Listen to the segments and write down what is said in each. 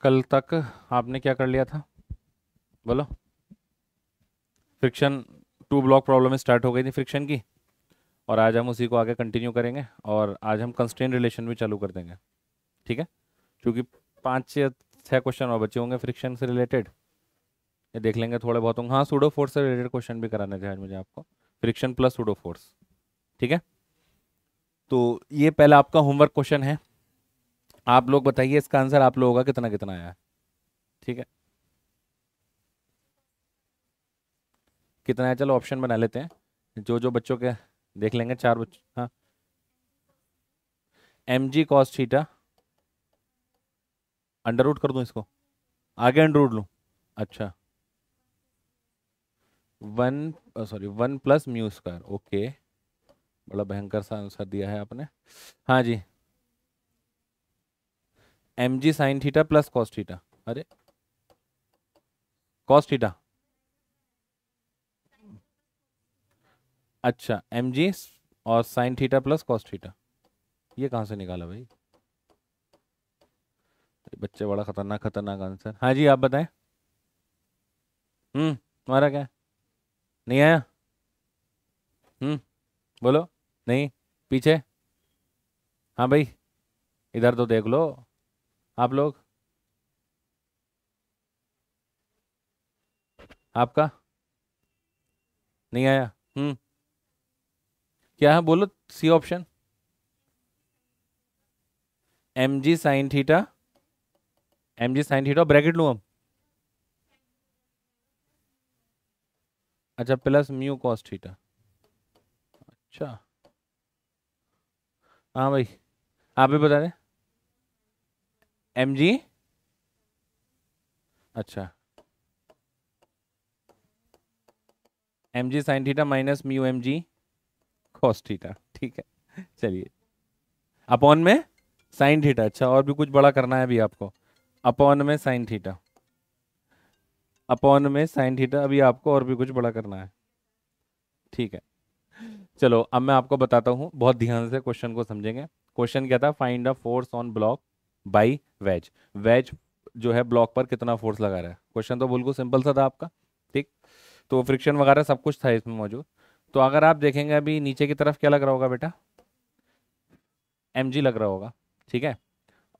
कल तक आपने क्या कर लिया था, बोलो। Friction, two block problem start हो गई थी फ्रिक्शन की, और आज हम उसी को आगे कंटिन्यू करेंगे, और आज हम कंस्ट्रेंट रिलेशन भी चालू कर देंगे। ठीक है, क्योंकि 5 या 6 क्वेश्चन और बचे होंगे फ्रिक्शन से रिलेटेड, ये देख लेंगे थोड़े बहुत होंगे। हाँ, सूडो फोर्स से रिलेटेड क्वेश्चन भी कराने थे आज मुझे आपको, फ्रिक्शन प्लस सूडो फोर्स। ठीक है, तो ये पहला आपका होमवर्क क्वेश्चन है। आप लोग बताइए इसका आंसर आप लोगों का कितना कितना आया है। ठीक है, कितना है, चलो ऑप्शन बना लेते हैं जो जो बच्चों के, देख लेंगे 4 बच्चे। हाँ, M G cos theta, under root कर दूं इसको, आगे अंडर रूट लूं। अच्छा, 1 प्लस म्यू स्क्वायर, ओके। बड़ा भयंकर सा आंसर दिया है आपने। हाँ जी, M G sine theta plus cos theta, अरे कॉस थीटा, अच्छा एम जी और sine theta plus cos theta, ये कहाँ से निकाला भाई, बच्चे बड़ा खतरनाक खतरनाक आंसर। हाँ जी, आप बताएं। तुम्हारा क्या है? नहीं आया। हम्म, बोलो। नहीं, पीछे। हाँ भाई, इधर तो देख लो आप लोग, आपका नहीं आया। क्या है, बोलो। C option, M G sine theta, M G sine theta bracket लूँ हम, अच्छा प्लस म्यू कॉस थीटा, अच्छा। हाँ भाई, आप भी बता दें। एम जी, अच्छा, M G sine theta minus mu M G cos theta, ठीक है चलिए। अपॉन में साइन थीटा, अच्छा और भी कुछ बड़ा करना है अभी आपको। अपॉन में साइन थीटा, अपॉन में साइन थीटा, अभी आपको और भी कुछ बड़ा करना है। ठीक है, चलो अब मैं आपको बताता हूँ, बहुत ध्यान से क्वेश्चन को समझेंगे। क्वेश्चन क्या था, find the force on block by wedge. Wedge जो है ब्लॉक पर कितना फोर्स लगा रहा है, क्वेश्चन तो बिल्कुल सिंपल सा था आपका। ठीक, तो फ्रिक्शन वगैरह सब कुछ था इसमें मौजूद। तो अगर आप देखेंगे अभी नीचे की तरफ क्या लग रहा होगा बेटा, एम जी लग रहा होगा। ठीक है,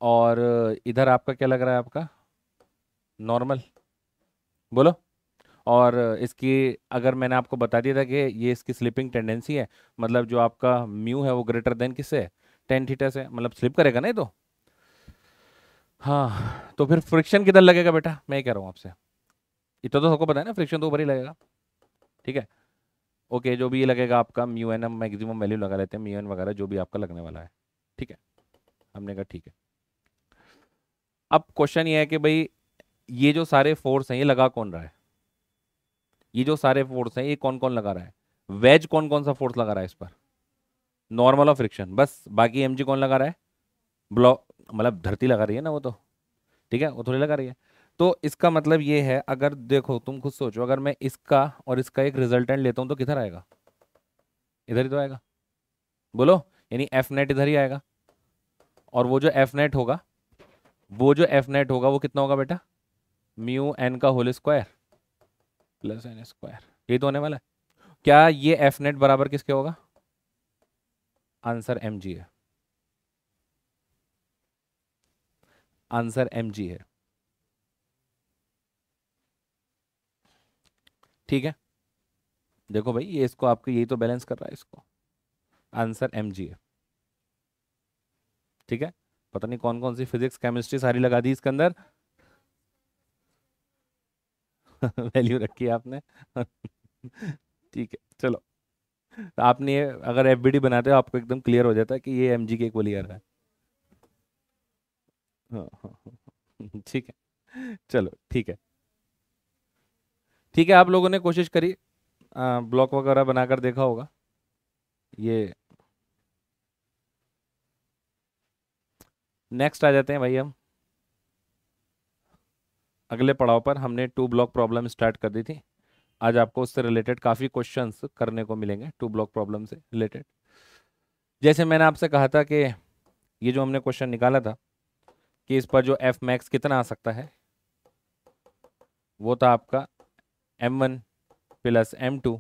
और इधर आपका क्या लग रहा है, आपका नॉर्मल, बोलो। और इसकी, अगर मैंने आपको बता दिया था कि ये इसकी स्लिपिंग टेंडेंसी है, मतलब जो आपका म्यू है वो ग्रेटर देन किससे है, टेन थीटा से, मतलब स्लिप करेगा ना ये तो। हाँ, तो फिर फ्रिक्शन किधर लगेगा बेटा, मैं ये कह रहा हूँ आपसे, इतना तो सबको पता है ना, फ्रिक्शन तो ऊपर ही लगेगा। ठीक है, ओके, जो भी ये लगेगा आपका म्यू एन, हम मैक्सिमम वैल्यू लगा लेते हैं, म्यू एन वगैरह जो भी आपका लगने वाला है। ठीक है, हमने कहा ठीक है। अब क्वेश्चन ये है कि भाई ये जो सारे फोर्स हैं ये लगा कौन रहा है, ये जो सारे फोर्स हैं ये कौन कौन लगा रहा है, वेज कौन कौन सा फोर्स लगा रहा है इस पर, नॉर्मल और फ्रिक्शन बस, बाकी एमजी कौन लगा रहा है, ब्लॉक, मतलब धरती लगा रही है ना वो तो। ठीक है, वो थोड़ी लगा रही है। तो इसका मतलब ये है, अगर देखो तुम खुद सोचो, अगर मैं इसका और इसका एक रिजल्टेंट लेता हूँ तो किधर आएगा, इधर ही तो आएगा, बोलो। यानी एफ नेट इधर ही आएगा, और वो जो एफ नेट होगा, वो जो एफ नेट होगा वो कितना होगा बेटा, म्यू एन का whole square plus N square, ये तो होने वाला है। क्या ये एफ नेट बराबर किसके होगा, आंसर एम जी है, आंसर एम जी है। ठीक है, देखो भाई ये इसको आपको यही तो बैलेंस कर रहा है इसको, आंसर एम जी है। ठीक है, पता नहीं कौन कौन सी फिजिक्स केमिस्ट्री सारी लगा दी इसके अंदर वैल्यू रखी है आपने ठीक है, चलो। तो आपने ये अगर एफबीडी बनाते हो आपको एकदम क्लियर हो जाता है कि ये एमजी के इक्वल ही आ रहा है। हाँ हाँ हाँ, ठीक है, चलो ठीक है। ठीक है, आप लोगों ने कोशिश करी, ब्लॉक वगैरह बनाकर देखा होगा ये। नेक्स्ट आ जाते हैं भाई हम अगले पड़ाव पर। हमने टू ब्लॉक प्रॉब्लम स्टार्ट कर दी थी, आज आपको उससे रिलेटेड काफ़ी क्वेश्चंस करने को मिलेंगे, टू ब्लॉक प्रॉब्लम से रिलेटेड। जैसे मैंने आपसे कहा था कि ये जो हमने क्वेश्चन निकाला था, कि इस पर जो एफ मैक्स कितना आ सकता है, वो था आपका m1 plus m2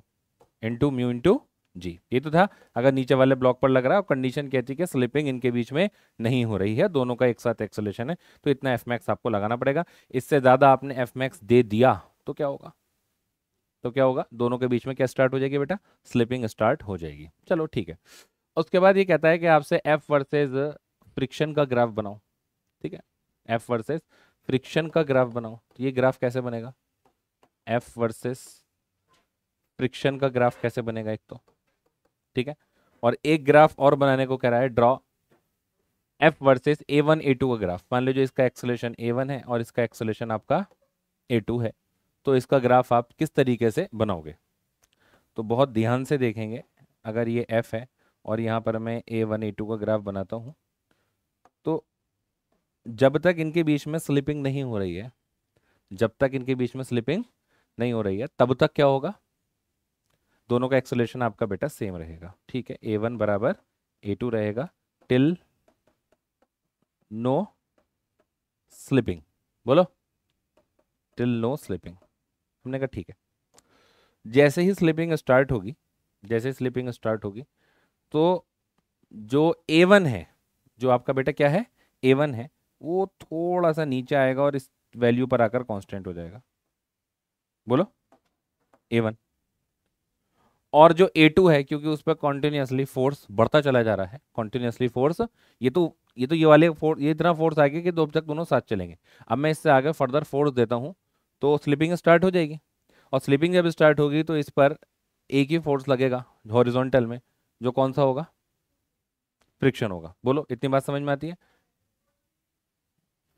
into mu into G. ये तो था अगर नीचे वाले ब्लॉक पर लग रहा है और कंडीशन कहती है कि स्लिपिंग इनके बीच में नहीं हो रही है, दोनों का एक साथ एक्सेलेरेशन है, तो इतना एफ मैक्स आपको लगाना पड़ेगा। इससे ज़्यादा आपने एफ मैक्स दे दिया तो क्या होगा, तो क्या होगा, दोनों के बीच में क्या स्टार्ट हो जाएगी बेटा, स्लिपिंग स्टार्ट हो जाएगी। चलो ठीक है। उसके बाद ये कहता है कि आपसे एफ वर्सेज फ्रिक्शन का ग्राफ बनाओ। ठीक है, एफ वर्सेस फ्रिक्शन का ग्राफ बनाओ। तो ये ग्राफ कैसे बनेगा, एफ वर्सेस फ्रिक्शन का ग्राफ कैसे बनेगा एक तो, ठीक है। और एक ग्राफ और बनाने को कह रहा है, draw F versus A one A two का ग्राफ। मान लीजिए इसका एक्सेलेरेशन ए वन है और इसका एक्सेलेरेशन आपका ए टू है, तो इसका ग्राफ आप किस तरीके से बनाओगे। तो बहुत ध्यान से देखेंगे, अगर ये एफ है और यहाँ पर मैं ए वन ए टू का ग्राफ बनाता हूँ, तो जब तक इनके बीच में स्लिपिंग नहीं हो रही है, जब तक इनके बीच में स्लिपिंग नहीं हो रही है, तब तक क्या होगा, दोनों का एक्सेलेरेशन आपका बेटा सेम रहेगा। ठीक है, ए वन बराबर ए टू रहेगा टिल नो स्लिपिंग। बोलो, टिल नो स्लिपिंग। हमने कहा ठीक है। जैसे ही स्लिपिंग स्टार्ट होगी, जैसे स्लिपिंग स्टार्ट होगी, तो जो ए वन है, जो आपका बेटा क्या है, ए वन है, वो थोड़ा सा नीचे आएगा और इस वैल्यू पर आकर कांस्टेंट हो जाएगा। बोलो, ए वन। और जो A2 है, क्योंकि उस पर कॉन्टिन्यूसली फोर्स बढ़ता चला जा रहा है, कॉन्टिन्यूसली फोर्स, ये तो ये वाले फोर्स, ये इतना फोर्स आएगा कि दो तक दोनों साथ चलेंगे। अब मैं इससे आगे फर्दर फोर्स देता हूँ तो स्लिपिंग स्टार्ट हो जाएगी, और स्लिपिंग जब स्टार्ट होगी तो इस पर एक ही फोर्स लगेगा हॉरिजॉन्टल में, जो कौन सा होगा, फ्रिक्शन होगा। बोलो, इतनी बात समझ में आती है,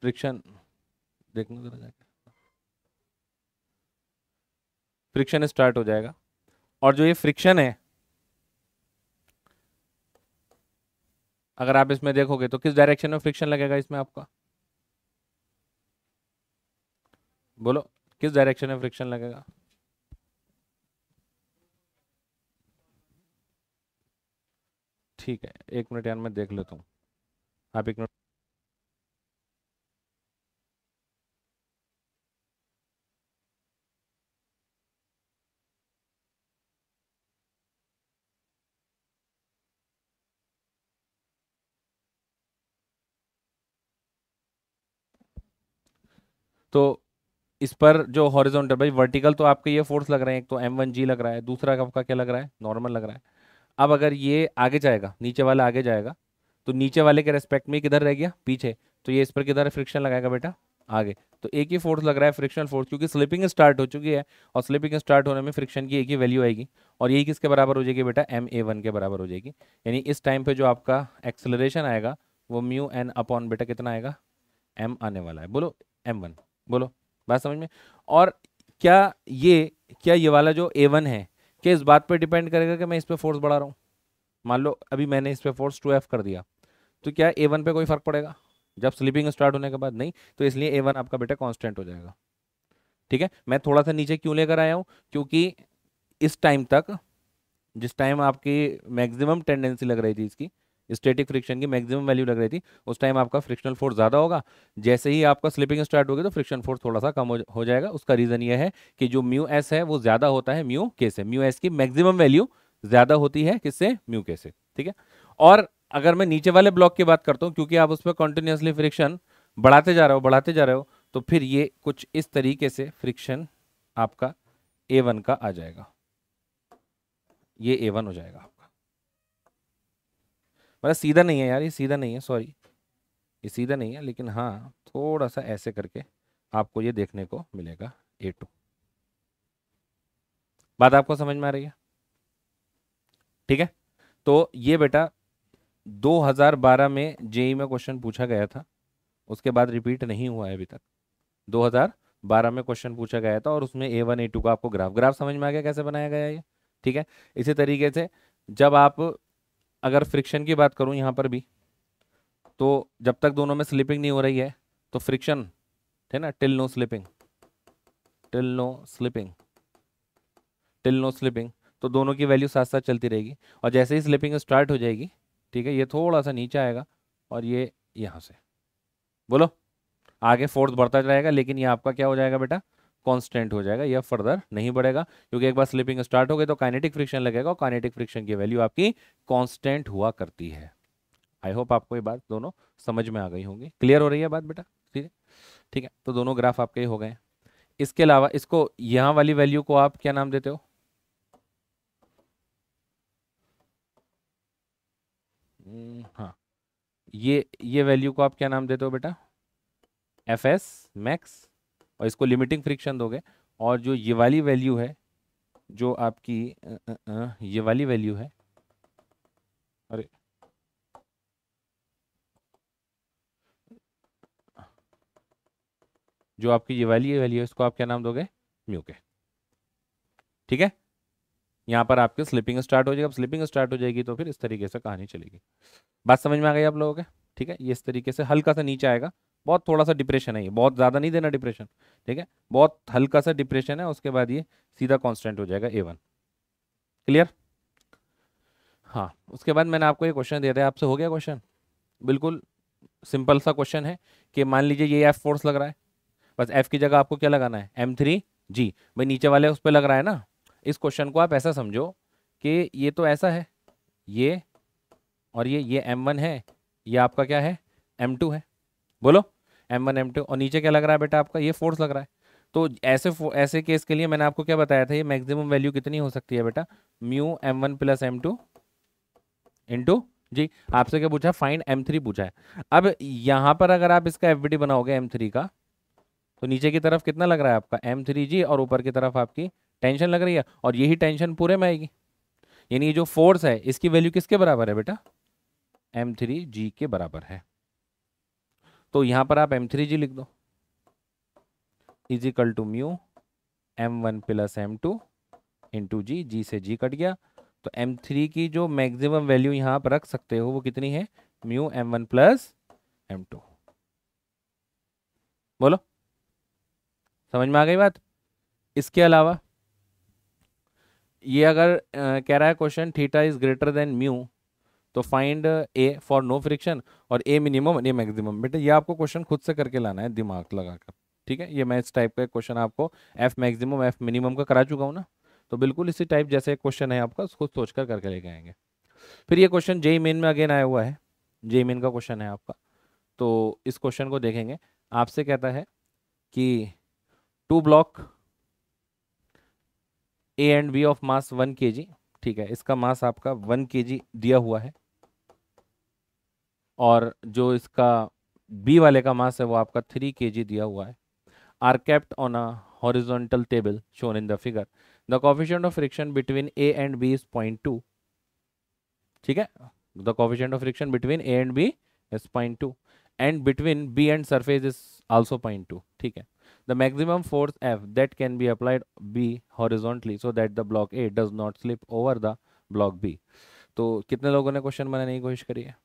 फ्रिक्शन। देखना जरा जाके, फ्रिक्शन स्टार्ट हो जाएगा। और जो ये फ्रिक्शन है, अगर आप इसमें देखोगे तो किस डायरेक्शन में फ्रिक्शन लगेगा इसमें आपका, बोलो किस डायरेक्शन में फ्रिक्शन लगेगा। ठीक है, एक मिनट यार मैं देख लेता हूँ, आप एक मिनट। तो इस पर जो हॉरिजॉन्टल, भाई वर्टिकल तो आपके ये फोर्स लग रहे हैं, एक तो M1G लग रहा है, दूसरा आपका क्या लग रहा है, नॉर्मल लग रहा है। अब अगर ये आगे जाएगा, नीचे वाला आगे जाएगा, तो नीचे वाले के रेस्पेक्ट में किधर रह गया, पीछे, तो ये इस पर किधर फ्रिक्शन लगाएगा बेटा, आगे। तो एक ही फोर्स लग रहा है, फ्रिक्शनल फोर्स, क्योंकि स्लिपिंग स्टार्ट हो चुकी है, और स्लिपिंग स्टार्ट होने में फ्रिक्शन की एक ही वैल्यू आएगी, और यही किसके बराबर हो जाएगी बेटा, MA1 के बराबर हो जाएगी। यानी इस टाइम पे जो आपका एक्सेलरेशन आएगा वो म्यू एन अपॉन बेटा कितना आएगा, M आने वाला है। बोलो, M1। बोलो, बात समझ में। और क्या ये वाला जो A1 है, क्या इस बात पर डिपेंड करेगा कि मैं इस पर फोर्स बढ़ा रहा हूँ। मान लो अभी मैंने इस पे फोर्स 2F कर दिया, तो क्या A1 पे कोई फर्क पड़ेगा जब स्लीपिंग स्टार्ट होने के बाद, नहीं, तो इसलिए A1 आपका बेटा कांस्टेंट हो जाएगा। ठीक है, मैं थोड़ा सा नीचे क्यों लेकर आया हूँ, क्योंकि इस टाइम तक, जिस टाइम आपकी मैक्सिमम टेंडेंसी लग रही थी, इसकी स्टैटिक फ्रिक्शन की मैक्सिमम वैल्यू लग रही थी, उस टाइम आपका फ्रिक्शनल फोर्स ज़्यादा होगा। जैसे ही आपका स्लिपिंग स्टार्ट होगी तो फ्रिक्शन फोर्स थोड़ा सा कम हो जाएगा। उसका रीज़न ये है कि जो म्यू एस है वो ज़्यादा होता है म्यू के से, म्यू एस की मैक्सिमम वैल्यू ज़्यादा होती है किससे, म्यू के से। ठीक है, और अगर मैं नीचे वाले ब्लॉक की बात करता हूँ, क्योंकि आप उस पर कॉन्टिन्यूसली फ्रिक्शन बढ़ाते जा रहे हो, बढ़ाते जा रहे हो, तो फिर ये कुछ इस तरीके से फ्रिक्शन आपका A1 का आ जाएगा, ये A1 हो जाएगा आपका। मतलब सीधा नहीं है यार, ये सीधा नहीं है, सॉरी, ये सीधा नहीं है, लेकिन हाँ थोड़ा सा ऐसे करके आपको ये देखने को मिलेगा A2। बात आपको समझ में आ रही है, ठीक है। तो ये बेटा 2012 में जेई में क्वेश्चन पूछा गया था, उसके बाद रिपीट नहीं हुआ है अभी तक। 2012 में क्वेश्चन पूछा गया था और उसमें A1 A2 का आपको ग्राफ समझ में आ गया कैसे बनाया गया है ये, ठीक है। इसी तरीके से जब आप, अगर फ्रिक्शन की बात करूं यहाँ पर भी, तो जब तक दोनों में स्लिपिंग नहीं हो रही है तो फ्रिक्शन है ना, till no slipping, till no slipping, till no slipping, तो दोनों की वैल्यू साथ साथ चलती रहेगी। और जैसे ही स्लिपिंग स्टार्ट हो जाएगी, ठीक है, ये थोड़ा सा नीचे आएगा और ये यहाँ से, बोलो आगे फोर्स बढ़ता जाएगा, लेकिन ये आपका क्या हो जाएगा बेटा, कांस्टेंट हो जाएगा, यह फर्दर नहीं बढ़ेगा, क्योंकि एक बार स्लिपिंग स्टार्ट हो गई तो काइनेटिक फ्रिक्शन लगेगा, और काइनेटिक फ्रिक्शन की वैल्यू आपकी कांस्टेंट हुआ करती है। आई होप आपको ये बात दोनों समझ में आ गई होंगी, क्लियर हो रही है बात बेटा? ठीक है, ठीक है, तो दोनों ग्राफ आपके हो गए। इसके अलावा इसको, यहाँ वाली वैल्यू को आप क्या नाम देते हो? हाँ, ये वैल्यू को आप क्या नाम देते हो बेटा? F S max. और इसको लिमिटिंग फ्रिक्शन दोगे, और जो ये वाली वैल्यू है, जो आपकी ये वाली वैल्यू है, अरे जो आपकी ये वाली वैल्यू है, इसको आप क्या नाम दोगे? म्यू के। ठीक है, यहाँ पर आपके स्लिपिंग स्टार्ट हो जाएगा, अब स्लिपिंग स्टार्ट हो जाएगी तो फिर इस तरीके से कहानी चलेगी। बात समझ में आ गई आप लोगों के? ठीक है, ये इस तरीके से हल्का सा नीचे आएगा, बहुत थोड़ा सा डिप्रेशन है, ये बहुत ज़्यादा नहीं देना डिप्रेशन, ठीक है, बहुत हल्का सा डिप्रेशन है, उसके बाद ये सीधा कांस्टेंट हो जाएगा A1। क्लियर? हाँ, उसके बाद मैंने आपको ये क्वेश्चन दिया था, आपसे हो गया क्वेश्चन? बिल्कुल सिंपल सा क्वेश्चन है कि मान लीजिए ये एफ फोर्स लग रहा है, बस एफ की जगह आपको क्या लगाना है? M3G। भाई नीचे वाले उस पर लग रहा है ना। इस क्वेश्चन को आप ऐसा समझो कि ये तो ऐसा है, ये और ये M1 है, ये आपका क्या है? M2 है। बोलो, M1 M2, और नीचे क्या लग रहा है बेटा आपका? ये फोर्स लग रहा है। तो ऐसे केस के लिए मैंने आपको क्या बताया था, ये मैक्सिमम वैल्यू कितनी हो सकती है बेटा? Mu M1 plus M2 into G. आपसे क्या पूछा? फाइंड M3 पूछा है। अब यहाँ पर अगर आप इसका एफबीडी बनाओगे M3 का, तो नीचे की तरफ कितना लग रहा है आपका? M3G, और ऊपर की तरफ आपकी टेंशन लग रही है, और यही टेंशन पूरे में आएगी, यानी ये जो फोर्स है इसकी वैल्यू किसके बराबर है बेटा? M3G के बराबर है। तो यहाँ पर आप M3G लिख दो, is equal to mu M1 plus M2 into G, G से जी कट गया, तो M3 की जो मैक्सिमम वैल्यू यहाँ पर रख सकते हो वो कितनी है? Mu M1 plus M2। बोलो, समझ में आ गई बात? इसके अलावा ये अगर कह रहा है question theta is greater than mu, तो find A for no friction और ए मिनिमम ए मैक्सिमम। बेटा ये आपको क्वेश्चन खुद से करके लाना है दिमाग लगाकर, ठीक है? ये मैं इस टाइप का क्वेश्चन आपको एफ मैक्सिमम एफ मिनिमम का करा चुका हूँ ना, तो बिल्कुल इसी टाइप जैसे क्वेश्चन है आपका, उसको सोच कर करके लेके आएंगे। फिर ये क्वेश्चन जेई मेन में अगेन आया हुआ है, जेई मेन का क्वेश्चन है आपका, तो इस क्वेश्चन को देखेंगे। आपसे कहता है कि two block A and B of mass 1 kg, ठीक है, इसका मास आपका 1 kg दिया हुआ है, और जो इसका बी वाले का मास है वो आपका 3 kg दिया हुआ है, are kept on a horizontal table shown in the figure. The coefficient of friction between A and B is 0.2, ठीक है? The coefficient of friction between A and B is 0.2, and between B and surface is also 0.2, ठीक है? The maximum force F that can be applied B horizontally so that the block A does not slip over the block B. तो कितने लोगों ने question बनाने की कोशिश करी है?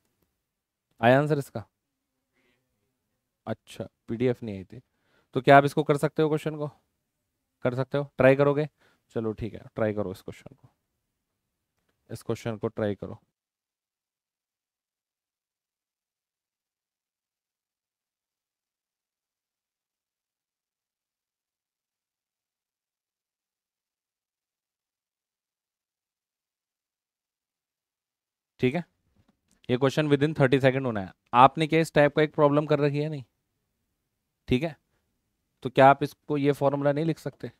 आया आंसर इसका? अच्छा, पीडीएफ नहीं आई थी, तो क्या आप इसको कर सकते हो? क्वेश्चन को कर सकते हो? ट्राई करोगे? चलो ठीक है, ट्राई करो इस क्वेश्चन को, इस क्वेश्चन को ट्राई करो। ठीक है, ये क्वेश्चन विद इन 30 सेकेंड होना है। आपने क्या इस टाइप का एक प्रॉब्लम कर रखी है? नहीं, ठीक है, तो क्या आप इसको ये फॉर्मूला नहीं लिख सकते?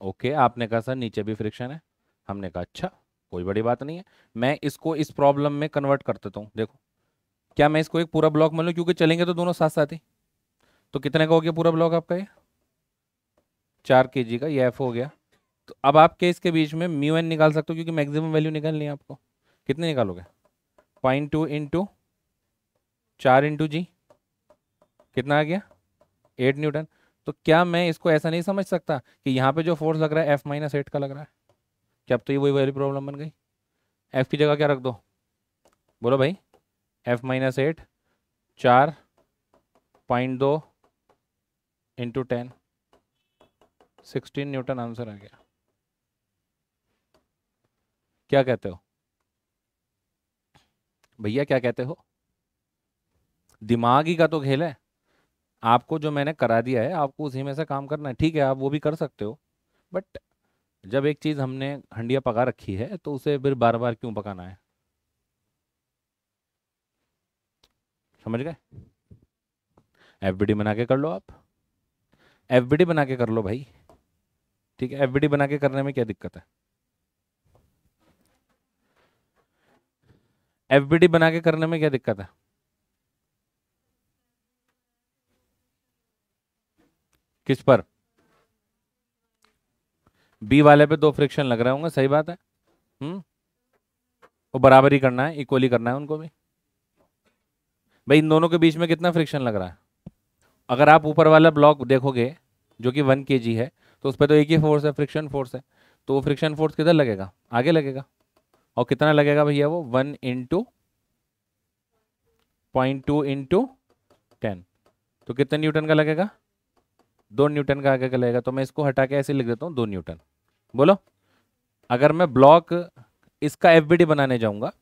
ओके, आपने कहा सर नीचे भी फ्रिक्शन है, हमने कहा अच्छा कोई बड़ी बात नहीं है, मैं इसको इस प्रॉब्लम में कन्वर्ट कर देता हूँ। देखो, क्या मैं इसको एक पूरा ब्लॉक मान लूँ, क्योंकि चलेंगे तो दोनों साथ साथ ही, तो कितने का हो गया पूरा ब्लॉक आपका? ये 4 kg का, ये एफ हो गया। तो अब आप क्या इसके बीच में म्यू एन निकाल सकते हो, क्योंकि मैक्सिमम वैल्यू निकालनी है आपको। कितने निकालोगे? 0.2 इंटू 4 इंटू जी, कितना आ गया? 8 न्यूटन। तो क्या मैं इसको ऐसा नहीं समझ सकता कि यहाँ पे जो फोर्स लग रहा है F-8 का लग रहा है? क्या अब तो ये वही वाली प्रॉब्लम बन गई? एफ की जगह क्या रख दो? बोलो भाई, F-8 4.2 इंटू 10, 16 न्यूटन आंसर आ गया। क्या कहते हो? भैया क्या कहते हो? दिमागी का तो खेल है। आपको जो मैंने करा दिया है आपको उसी में से काम करना है, ठीक है, आप वो भी कर सकते हो। बट जब एक चीज़ हमने हंडिया पका रखी है तो उसे फिर बार बार क्यों पकाना है? समझ गए? एफबीडी बना के कर लो आप। एफबीडी बना के कर लो भाई। ठीक है, एफबीडी बना के करने में क्या दिक्कत है? एफबीडी बना के करने में क्या दिक्कत है? किस पर? बी वाले पे दो फ्रिक्शन लग रहे होंगे, सही बात है। हम्म। वो बराबर ही करना है, इक्वली करना है उनको भी। भाई इन दोनों के बीच में कितना फ्रिक्शन लग रहा है? अगर आप ऊपर वाला ब्लॉक देखोगे जो कि 1 kg है, तो उस पर तो एक ही फोर्स है, फ्रिक्शन फोर्स है। तो वो फ्रिक्शन फोर्स किधर लगेगा? आगे लगेगा। और कितना लगेगा भैया? वो 1 × 0.2 × 10। तो कितने न्यूटन का लगेगा? 2 न्यूटन का आगे का लगेगा। तो मैं इसको हटा के ऐसे लिख देता हूँ 2 न्यूटन। बोलो। अगर मैं ब्लॉक इसका एफबीडी बनाने जाऊंगा,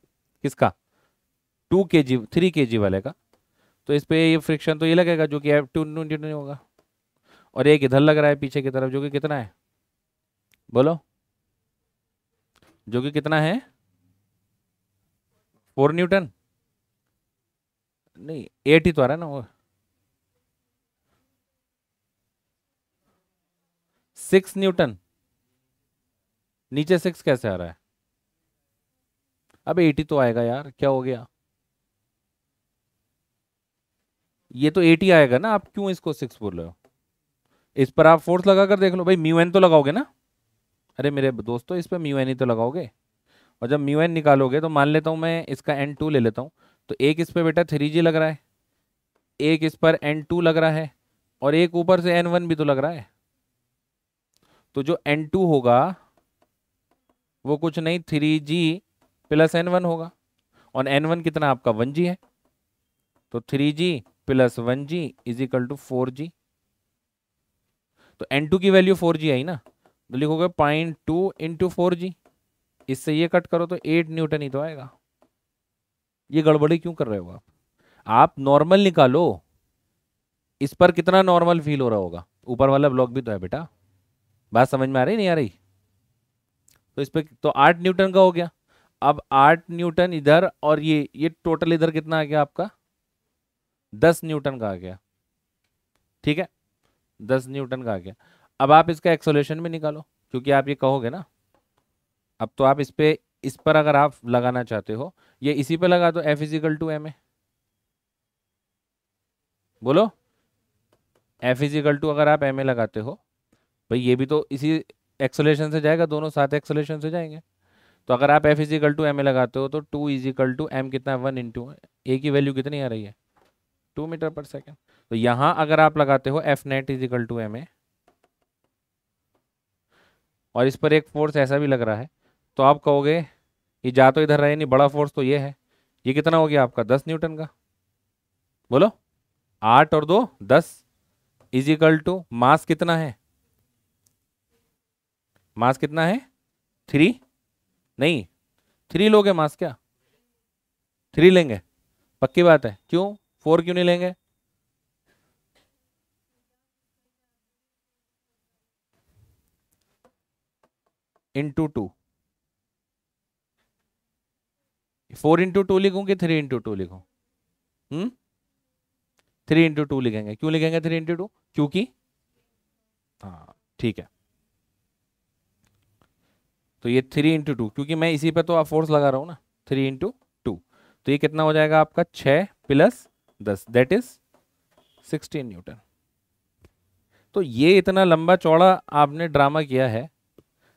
किसका? 2 kg 3 kg वाले का, तो इस पे ये फ्रिक्शन तो ये लगेगा जो कि F2 न्यूटन होगा। और एक इधर लग रहा है पीछे की तरफ जो कि कितना है? बोलो। जो कि कितना है? 4 न्यूटन। नहीं, 8 ही तो आ रहा है ना वो। 6 न्यूटन। नीचे 6 कैसे आ रहा है? अब 80 तो आएगा यार, क्या हो गया? ये तो 80 आएगा ना, आप क्यों इसको 6 बोल रहे हो? इस पर आप फोर्स लगा कर देख लो भाई, म्यू एन तो लगाओगे ना? अरे मेरे दोस्तों, इस पर म्यू एन ही तो लगाओगे। और जब म्यू एन निकालोगे तो मान लेता हूँ मैं इसका N2 ले लेता हूँ। तो एक इस पे बेटा 3G लग रहा है, एक इस पर N2 लग रहा है, और एक ऊपर से N1 भी तो लग रहा है। तो जो N2 होगा वो कुछ नहीं, 3G प्लस N1 होगा। और N1 कितना आपका? 1G है। तो 3G plus 1G is equal to 4G। तो N2 की वैल्यू 4G आई ना, तो लिखोगे 0.2 × 4G। इससे ये कट करो तो 8 न्यूटन ही तो आएगा। ये गड़बड़ी क्यों कर रहे हो आप नॉर्मल निकालो। इस पर कितना नॉर्मल फील हो रहा होगा? ऊपर वाला ब्लॉक भी तो है बेटा। बात समझ में आ रही नहीं आ रही? तो इस पे तो 8 न्यूटन का हो गया। अब 8 न्यूटन इधर, और ये टोटल इधर कितना आ गया आपका? 10 न्यूटन का आ गया। ठीक है, 10 न्यूटन का आ गया। अब आप इसका एक्सोलेशन भी निकालो, क्योंकि आप ये कहोगे ना। अब तो आप इस पर अगर आप लगाना चाहते हो, ये इसी पे लगा दो, F = ma। बोलो। F अगर आप ma लगाते हो, भाई ये भी तो इसी एक्सोलेशन से जाएगा, दोनों साथ एक्सोलेशन से जाएंगे। तो अगर आप F ma लगाते हो तो 2 m कितना है? 1 × a की वैल्यू कितनी आ रही है? 2 मीटर पर सेकेंड। तो यहां अगर आप लगाते हो F net = ma, और इस पर एक फोर्स ऐसा भी लग रहा है, तो आप कहोगे ये जा तो इधर रहे नहीं, बड़ा फोर्स तो ये है। ये कितना हो गया आपका? 10 न्यूटन का। बोलो। 8 और 2 10 = मास कितना है? मास कितना है? 3। नहीं, 3 लोगे मास क्या? 3 लेंगे? पक्की बात है? क्यों? 4 क्यों नहीं लेंगे? ×2। 4 × 2 लिखूं कि 3 × 2 लिखूं? 3 × 2 लिखेंगे। क्यों लिखेंगे 3 × 2? क्योंकि, हाँ ठीक है, तो ये 3 × 2, क्योंकि मैं इसी पे तो फोर्स लगा रहा हूँ ना। 3 × 2। तो ये कितना हो जाएगा आपका? 6 + 10 दैट इज 16 न्यूटन। तो ये इतना लंबा चौड़ा आपने ड्रामा किया है।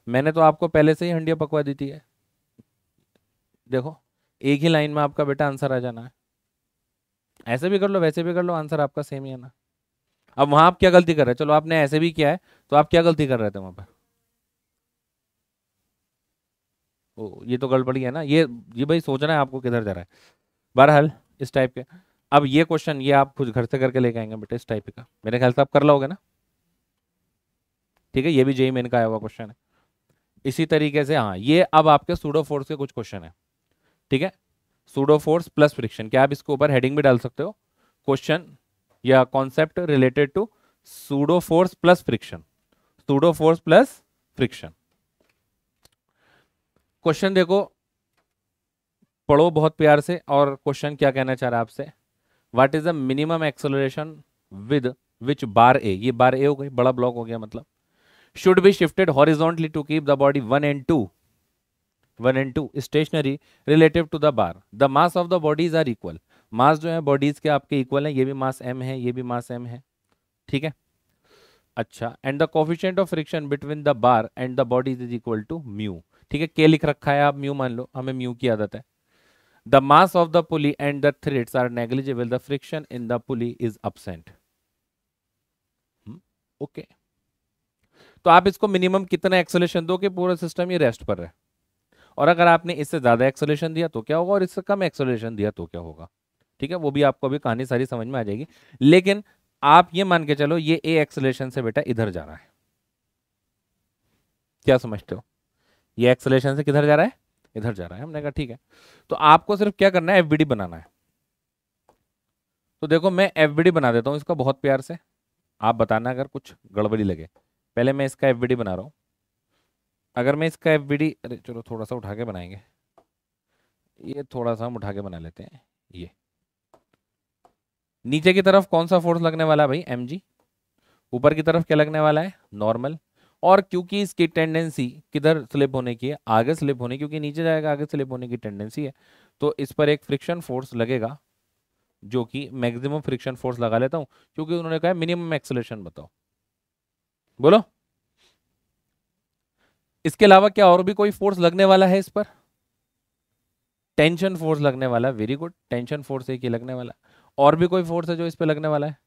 मैंने तो आपको पहले से ही हंडिया पकवा दी थी है। देखो, एक ही लाइन में आपका बेटा आंसर आ जाना है। ऐसे भी कर लो, वैसे भी कर लो, आंसर आपका सेम ही है ना। अब वहां आप क्या गलती कर रहे हैं? चलो आपने ऐसे भी किया है, तो आप क्या गलती कर रहे थे वहां पर? ओ, ये तो गड़बड़ी है ना ये भाई सोचना है आपको किधर जा रहा है। बहरहाल, इस टाइप के। अब ये क्वेश्चन ये आप खुद घर से करके लेके आएंगे बेटा, इस टाइप का मेरे ख्याल से आप कर लोगे ना। ठीक है, ये भी जेई मेन का आया हुआ क्वेश्चन है। इसी तरीके से हाँ, ये अब आपके सूडो फोर्स के कुछ क्वेश्चन है। ठीक है। सूडो फोर्स प्लस फ्रिक्शन, क्या आप इसके ऊपर हेडिंग भी डाल सकते हो, क्वेश्चन या concept related to pseudo force plus friction, pseudo force plus friction. Question देखो, पढ़ो बहुत प्यार से, और क्वेश्चन क्या कहना चाह रहा है आपसे, what is the minimum acceleration with which bar A, ये बार ए हो गई, बड़ा ब्लॉक हो गया मतलब, should be shifted horizontally to keep the body 1 and 2 stationary relative to the bar, the mass of the bodies are equal, mass जो है bodies के आपके इक्वल है, ये भी मास m है, ये भी मास m है, ठीक है। अच्छा, and the coefficient of friction between the bar and the bodies is equal to mu, ठीक है, के लिख रखा है, आप म्यू मान लो, हमें म्यू की आदत है। The mass of the pulley and the threads are negligible. The friction in the pulley is absent. Okay, तो आप इसको मिनिमम कितना एक्सेलरेशन दो कि पूरा सिस्टम ये रेस्ट पर रहे, और अगर आपने इससे ज्यादा एक्सेलरेशन दिया तो क्या होगा, और इससे कम एक्सेलरेशन दिया तो क्या होगा, ठीक है, वो भी आपको अभी कहानी सारी समझ में आ जाएगी। लेकिन आप ये मान के चलो ये ए एक्सेलरेशन से बेटा इधर जा रहा है, क्या समझते हो, ये एक्सेलरेशन से किधर जा रहा है, इधर जा रहा है, हमने कहा ठीक है। तो आपको सिर्फ क्या करना है, एफबीडी बनाना है। तो देखो मैं एफबीडी बना देता हूँ इसका बहुत प्यार से, आप बताना अगर कुछ गड़बड़ी लगे। पहले मैं इसका एफबीडी बना रहा हूँ, अगर मैं इसका एफबीडी, अरे चलो थोड़ा सा उठा के बनाएंगे, ये थोड़ा सा हम उठा के बना लेते हैं। ये नीचे की तरफ कौन सा फोर्स लगने वाला है भाई, mg, ऊपर की तरफ क्या लगने वाला है, नॉर्मल, और क्योंकि इसकी टेंडेंसी किधर स्लिप होने की है, आगे स्लिप होने, क्योंकि नीचे जाएगा आगे स्लिप होने की टेंडेंसी है, तो इस पर एक फ्रिक्शन फोर्स लगेगा, जो कि मैक्सिमम फ्रिक्शन फोर्स लगा लेता हूं, क्योंकि उन्होंने कहा मिनिमम एक्सेलरेशन बताओ, बोलो। इसके अलावा क्या और भी कोई फोर्स लगने वाला है इस पर, टेंशन फोर्स लगने वाला, वेरी गुड, टेंशन फोर्स एक ही लगने वाला, और भी कोई फोर्स है जो इस पे लगने वाला है,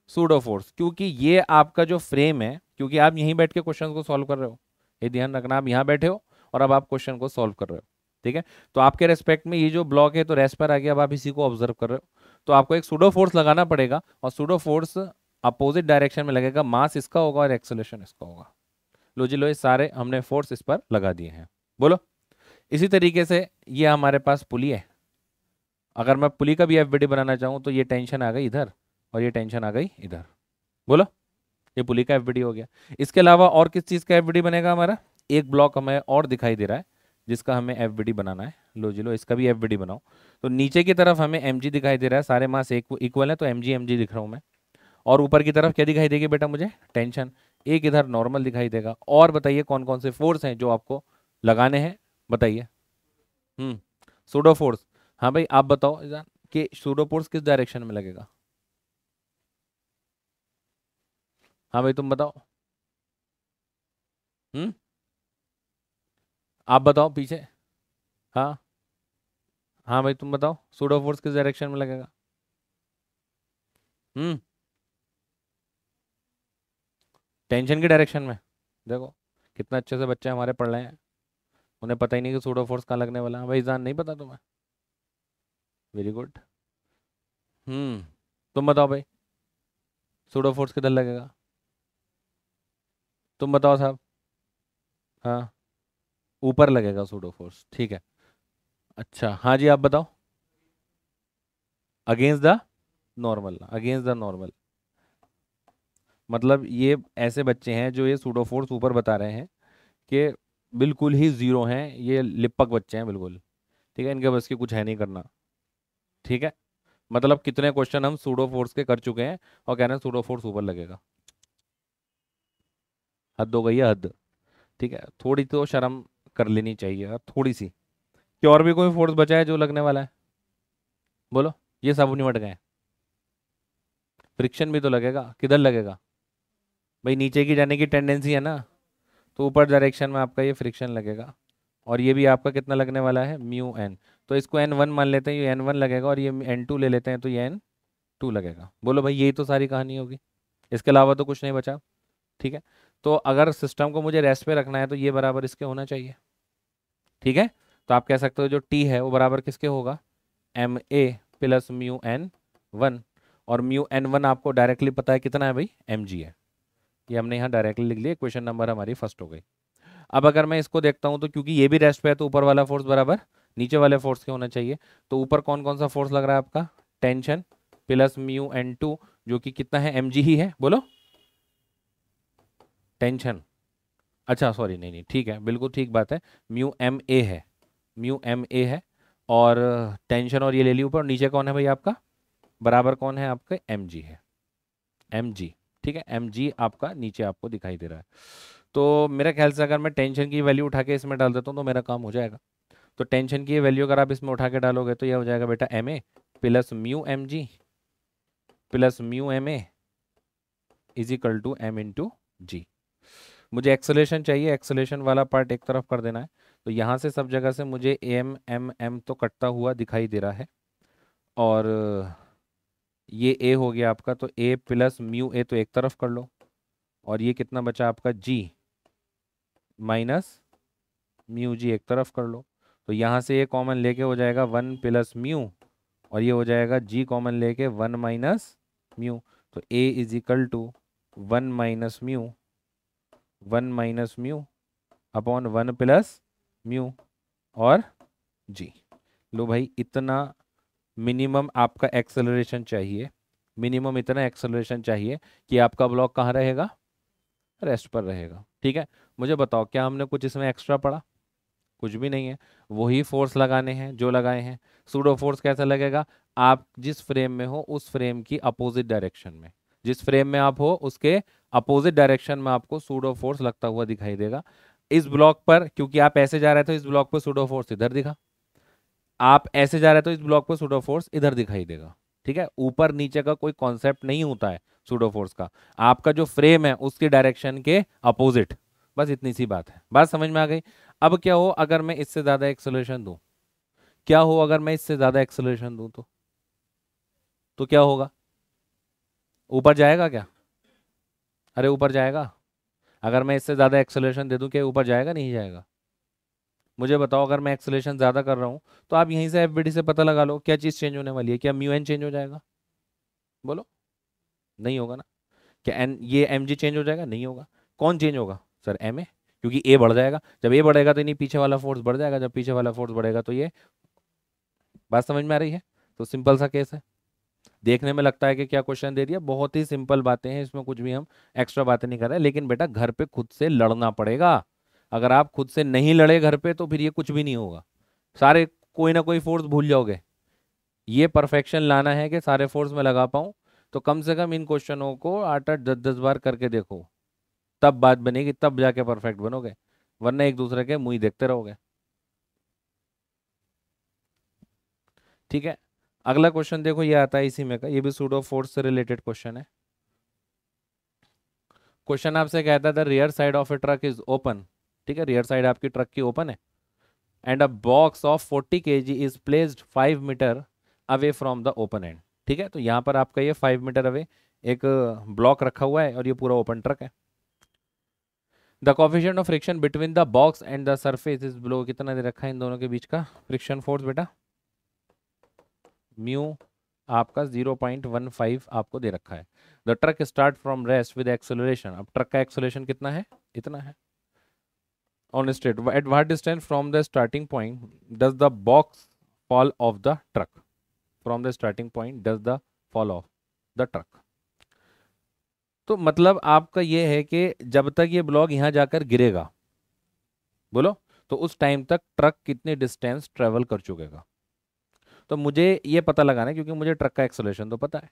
सूडो फोर्स, क्योंकि ये आपका जो फ्रेम है, क्योंकि आप यहीं बैठ के क्वेश्चन को सॉल्व कर रहे हो, ये ध्यान रखना, आप यहाँ बैठे हो और अब आप क्वेश्चन को सॉल्व कर रहे हो, ठीक है। तो आपके रेस्पेक्ट में ये जो ब्लॉक है तो रेस्ट पर आ गया, अब आप इसी को ऑब्जर्व कर रहे हो, तो आपको एक सूडो फोर्स लगाना पड़ेगा, और सूडो फोर्स अपोजिट डायरेक्शन में लगेगा, मास इसका होगा और एक्सेलरेशन इसका होगा। लो जी लो, ये सारे हमने फोर्स इस पर लगा दिए हैं, बोलो। इसी तरीके से ये हमारे पास पुली है, अगर मैं पुली का भी एफबीडी बनाना चाहूँ तो ये टेंशन आ गई इधर और ये टेंशन आ गई इधर, बोलो, ये पुली का एफबीडी हो गया। इसके अलावा और किस चीज़ का एफबीडी बनेगा हमारा, एक ब्लॉक हमें और दिखाई दे रहा है जिसका हमें एफबीडी बनाना है, लो जी लो, इसका भी एफबीडी बनाओ। तो नीचे की तरफ हमें mg दिखाई दे रहा है, सारे मास एक इक्वल है तो mg दिख रहा हूँ मैं, और ऊपर की तरफ क्या दिखाई देगी बेटा मुझे, टेंशन, एक इधर नॉर्मल दिखाई देगा। और बताइए कौन कौन से फोर्स हैं जो आपको लगाने हैं, बताइए। सूडो फोर्स, हाँ भाई आप बताओ इजान, कि सूडो फोर्स किस डायरेक्शन में लगेगा, हाँ भाई तुम बताओ, हम्म, आप बताओ पीछे, हाँ हाँ भाई तुम बताओ, सूडो फोर्स किस डायरेक्शन में लगेगा, हम्म, टेंशन की डायरेक्शन में। देखो कितना अच्छे से बच्चे हमारे पढ़ रहे हैं, उन्हें पता ही नहीं कि सूडो फोर्स कहाँ लगने वाला है, भाई जान नहीं पता तुम्हें, वेरी गुड। तुम बताओ भाई, सूडो फोर्स किधर लगेगा, तुम बताओ साहब, हाँ ऊपर लगेगा सूडो फोर्स, ठीक है। अच्छा हाँ जी आप बताओ, against the normal, against the normal, मतलब ये ऐसे बच्चे हैं जो ये सूडो फोर्स ऊपर बता रहे हैं कि बिल्कुल ही जीरो हैं, ये लिपक बच्चे हैं बिल्कुल, ठीक है, इनके बस की कुछ है नहीं करना, ठीक है। मतलब कितने क्वेश्चन हम सूडो फोर्स के कर चुके हैं और कह रहे हैं सूडो फोर्स ऊपर लगेगा, हद हो गई है हद, ठीक है, थोड़ी तो शर्म कर लेनी चाहिए अब, थोड़ी सी, कि और भी कोई फोर्स बचा है जो लगने वाला है, बोलो, ये सब निमट गए, फ्रिक्शन भी तो लगेगा, किधर लगेगा भाई, नीचे की जाने की टेंडेंसी है ना, तो ऊपर डायरेक्शन में आपका ये फ्रिक्शन लगेगा, और ये भी आपका कितना लगने वाला है, म्यू एन, तो इसको n1 मान लेते हैं, ये n1 लगेगा, और ये n2 ले लेते हैं तो ये n2 लगेगा, बोलो भाई यही तो सारी कहानी होगी, इसके अलावा तो कुछ नहीं बचा, ठीक है। तो अगर सिस्टम को मुझे रेस्ट पे रखना है तो ये बराबर इसके होना चाहिए, ठीक है। तो आप कह सकते हो जो टी है वो बराबर किसके होगा, M A plus mu N one, और म्यू एन वन आपको डायरेक्टली पता है कितना है भाई, एम जी है, ये हमने यहाँ डायरेक्टली लिख लिया, क्वेश्चन नंबर हमारी फर्स्ट हो गई। अब अगर मैं इसको देखता हूँ तो क्योंकि ये भी रेस्ट पे है तो ऊपर वाला फोर्स बराबर नीचे वाले फोर्स के होना चाहिए। तो ऊपर कौन कौन सा फोर्स लग रहा है आपका, tension plus mu N two, जो कि कितना है, mg ही है, बोलो टेंशन, अच्छा सॉरी नहीं नहीं ठीक है, बिल्कुल ठीक बात है, म्यू एम ए है, म्यू एम ए है, और टेंशन और ये ले ली ऊपर, नीचे कौन है भाई आपका, बराबर कौन है आपका, एम जी है, एम जी, ठीक है, एम जी आपका नीचे आपको दिखाई दे रहा है। तो मेरे ख्याल से अगर मैं टेंशन की वैल्यू उठा के इसमें डाल देता हूँ तो मेरा काम हो जाएगा। तो टेंशन की वैल्यू अगर आप इसमें उठा के डालोगे तो ये हो जाएगा बेटा M A plus mu M G plus mu M A is equal to M into G. मुझे एक्सेलेरेशन चाहिए, एक्सेलेरेशन वाला पार्ट एक तरफ कर देना है। तो यहाँ से सब जगह से मुझे एम एम एम तो कटता हुआ दिखाई दे रहा है, और ये ए हो गया आपका, तो ए प्लस म्यू ए तो एक तरफ कर लो, और ये कितना बचा आपका जी माइनस म्यू जी एक तरफ कर लो। तो यहाँ से ये कॉमन लेके हो जाएगा 1 प्लस म्यू, और ये हो जाएगा जी कॉमन लेके 1 माइनस म्यू। तो A is equal to 1 minus mu, 1 minus mu upon 1 plus mu और जी। लो भाई, इतना मिनिमम आपका एक्सेलरेशन चाहिए, मिनिमम इतना एक्सेलरेशन चाहिए कि आपका ब्लॉक कहाँ रहेगा, रेस्ट पर रहेगा। ठीक है, मुझे बताओ क्या हमने कुछ इसमें एक्स्ट्रा पढ़ा, कुछ भी नहीं है, वही फोर्स लगाने हैं जो लगाए हैं। सूडो फोर्स कैसा लगेगा, आप जिस फ्रेम में हो उस फ्रेम की अपोजिट डायरेक्शन में, जिस फ्रेम में आप हो उसके अपोजिट डायरेक्शन में आपको सूडो फोर्स लगता हुआ दिखाई देगा। इस ब्लॉक पर क्योंकि आप ऐसे जा रहे थे, इस ब्लॉक पर सूडो फोर्स इधर दिखा, आप ऐसे जा रहे तो इस ब्लॉक पर सूडो फोर्स इधर दिखाई देगा। ठीक है, ऊपर नीचे का कोई कॉन्सेप्ट नहीं होता है सूडो फोर्स का, आपका जो फ्रेम है उसकी डायरेक्शन के अपोजिट, बस इतनी सी बात है। बात समझ में आ गई। अब क्या हो अगर मैं इससे ज्यादा एक्सेलरेशन दूं, क्या हो अगर मैं इससे ज्यादा एक्सेलरेशन दूं तो क्या होगा, ऊपर जाएगा क्या, अरे ऊपर जाएगा। अगर मैं इससे ज्यादा एक्सेलरेशन दे दूं क्या ऊपर जाएगा, नहीं जाएगा। मुझे बताओ अगर मैं एक्सेलरेशन ज्यादा कर रहा हूं तो आप यहीं से एफबीडी से पता लगा लो क्या चीज चेंज होने वाली है, क्या म्यू एन चेंज हो जाएगा, बोलो, नहीं होगा ना। क्या एन ये एम जी चेंज हो जाएगा, नहीं होगा। कौन चेंज होगा, सर एम ए, क्योंकि ए बढ़ जाएगा, जब ए बढ़ेगा तो नहीं पीछे वाला फोर्स बढ़ जाएगा, जब पीछे वाला फोर्स बढ़ेगा तो ये, बात समझ में आ रही है। तो सिंपल सा केस है, देखने में लगता है कि क्या क्वेश्चन दे दिया, बहुत ही सिंपल बातें हैं, इसमें कुछ भी हम एक्स्ट्रा बातें नहीं कर रहे, लेकिन बेटा घर पे खुद से लड़ना पड़ेगा। अगर आप खुद से नहीं लड़े घर पे तो फिर ये कुछ भी नहीं होगा, सारे कोई ना कोई फोर्स भूल जाओगे। ये परफेक्शन लाना है कि सारे फोर्स में लगा पाऊं, तो कम से कम इन क्वेश्चनों को 8-8 10-10 बार करके देखो, तब बात बनेगी, तब जाके परफेक्ट बनोगे, वरना एक दूसरे के मुंह ही देखते रहोगे। ठीक है, अगला क्वेश्चन देखो, ये आता है इसी में का, ये भी सूडो फोर्स से रिलेटेड क्वेश्चन है। क्वेश्चन आपसे कहता है the rear side of a truck is open, ठीक है, रियर साइड आपकी ट्रक की ओपन है, and a box of 40 kg is placed 5 meter away from the open end. ठीक है, तो यहाँ पर आपका ये 5 मीटर अवे एक ब्लॉक रखा हुआ है और ये पूरा ओपन ट्रक है। The coefficient of friction between the box and the surface is below, कितना दे रखा है इन दोनों के बीच का फ्रिक्शन फोर्स बेटा, म्यू आपका 0.15 आपको दे रखा है। The truck start from rest with acceleration, अब ट्रक का एक्सेलरेशन कितना है, इतना है। On straight at what distance from the starting point does the box fall of the truck, from the starting point does the fall of the truck. तो मतलब आपका ये है कि जब तक ये ब्लॉक यहां जाकर गिरेगा, बोलो, तो उस टाइम तक ट्रक कितने डिस्टेंस ट्रेवल कर चुकेगा। तो मुझे ये पता लगाना है क्योंकि मुझे ट्रक का एक्सेलरेशन तो पता है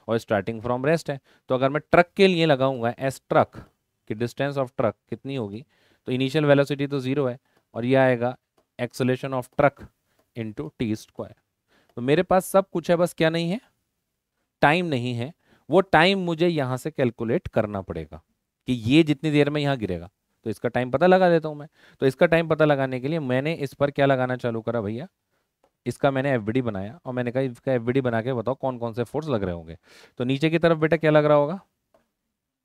और स्टार्टिंग फ्रॉम रेस्ट है। तो अगर मैं ट्रक के लिए लगाऊंगा एस ट्रक की डिस्टेंस ऑफ ट्रक कितनी होगी, तो इनिशियल वेलोसिटी तो जीरो है और ये आएगा acceleration of truck into T square. तो मेरे पास सब कुछ है, बस क्या नहीं है, टाइम नहीं है। वो टाइम मुझे यहाँ से कैलकुलेट करना पड़ेगा कि ये जितनी देर में यहाँ गिरेगा, तो इसका टाइम पता लगा देता हूँ मैं। तो इसका टाइम पता लगाने के लिए मैंने इस पर क्या लगाना चालू करा भैया, इसका मैंने एफबीडी बनाया और मैंने कहा इसका एफबीडी बना के बताओ कौन कौन से फोर्स लग रहे होंगे। तो नीचे की तरफ बेटा क्या लग रहा होगा,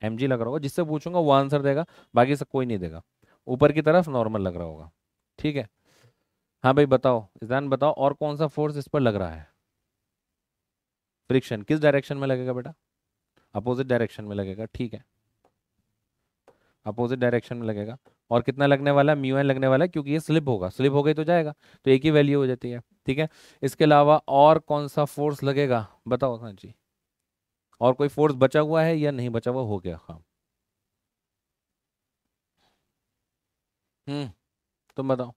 एमजी लग रहा होगा, जिससे पूछूंगा वो आंसर देगा, बाकी सब कोई नहीं देगा। ऊपर की तरफ नॉर्मल लग रहा होगा। ठीक है, हाँ भाई बताओ, इजान बताओ और कौन सा फोर्स इस पर लग रहा है, फ्रिक्शन किस डायरेक्शन में लगेगा बेटा, अपोजिट डायरेक्शन में लगेगा। ठीक है, अपोजिट डायरेक्शन में लगेगा। और कितना लगने वाला, म्यू एन लगने वाला है, क्योंकि ये स्लिप होगा, स्लिप हो गई तो जाएगा, तो एक ही वैल्यू हो जाती है। ठीक है, इसके अलावा और कौन सा फोर्स लगेगा बताओ। हाँ जी, और कोई फोर्स बचा हुआ है या नहीं बचा हुआ, हो गया काम। तुम बताओ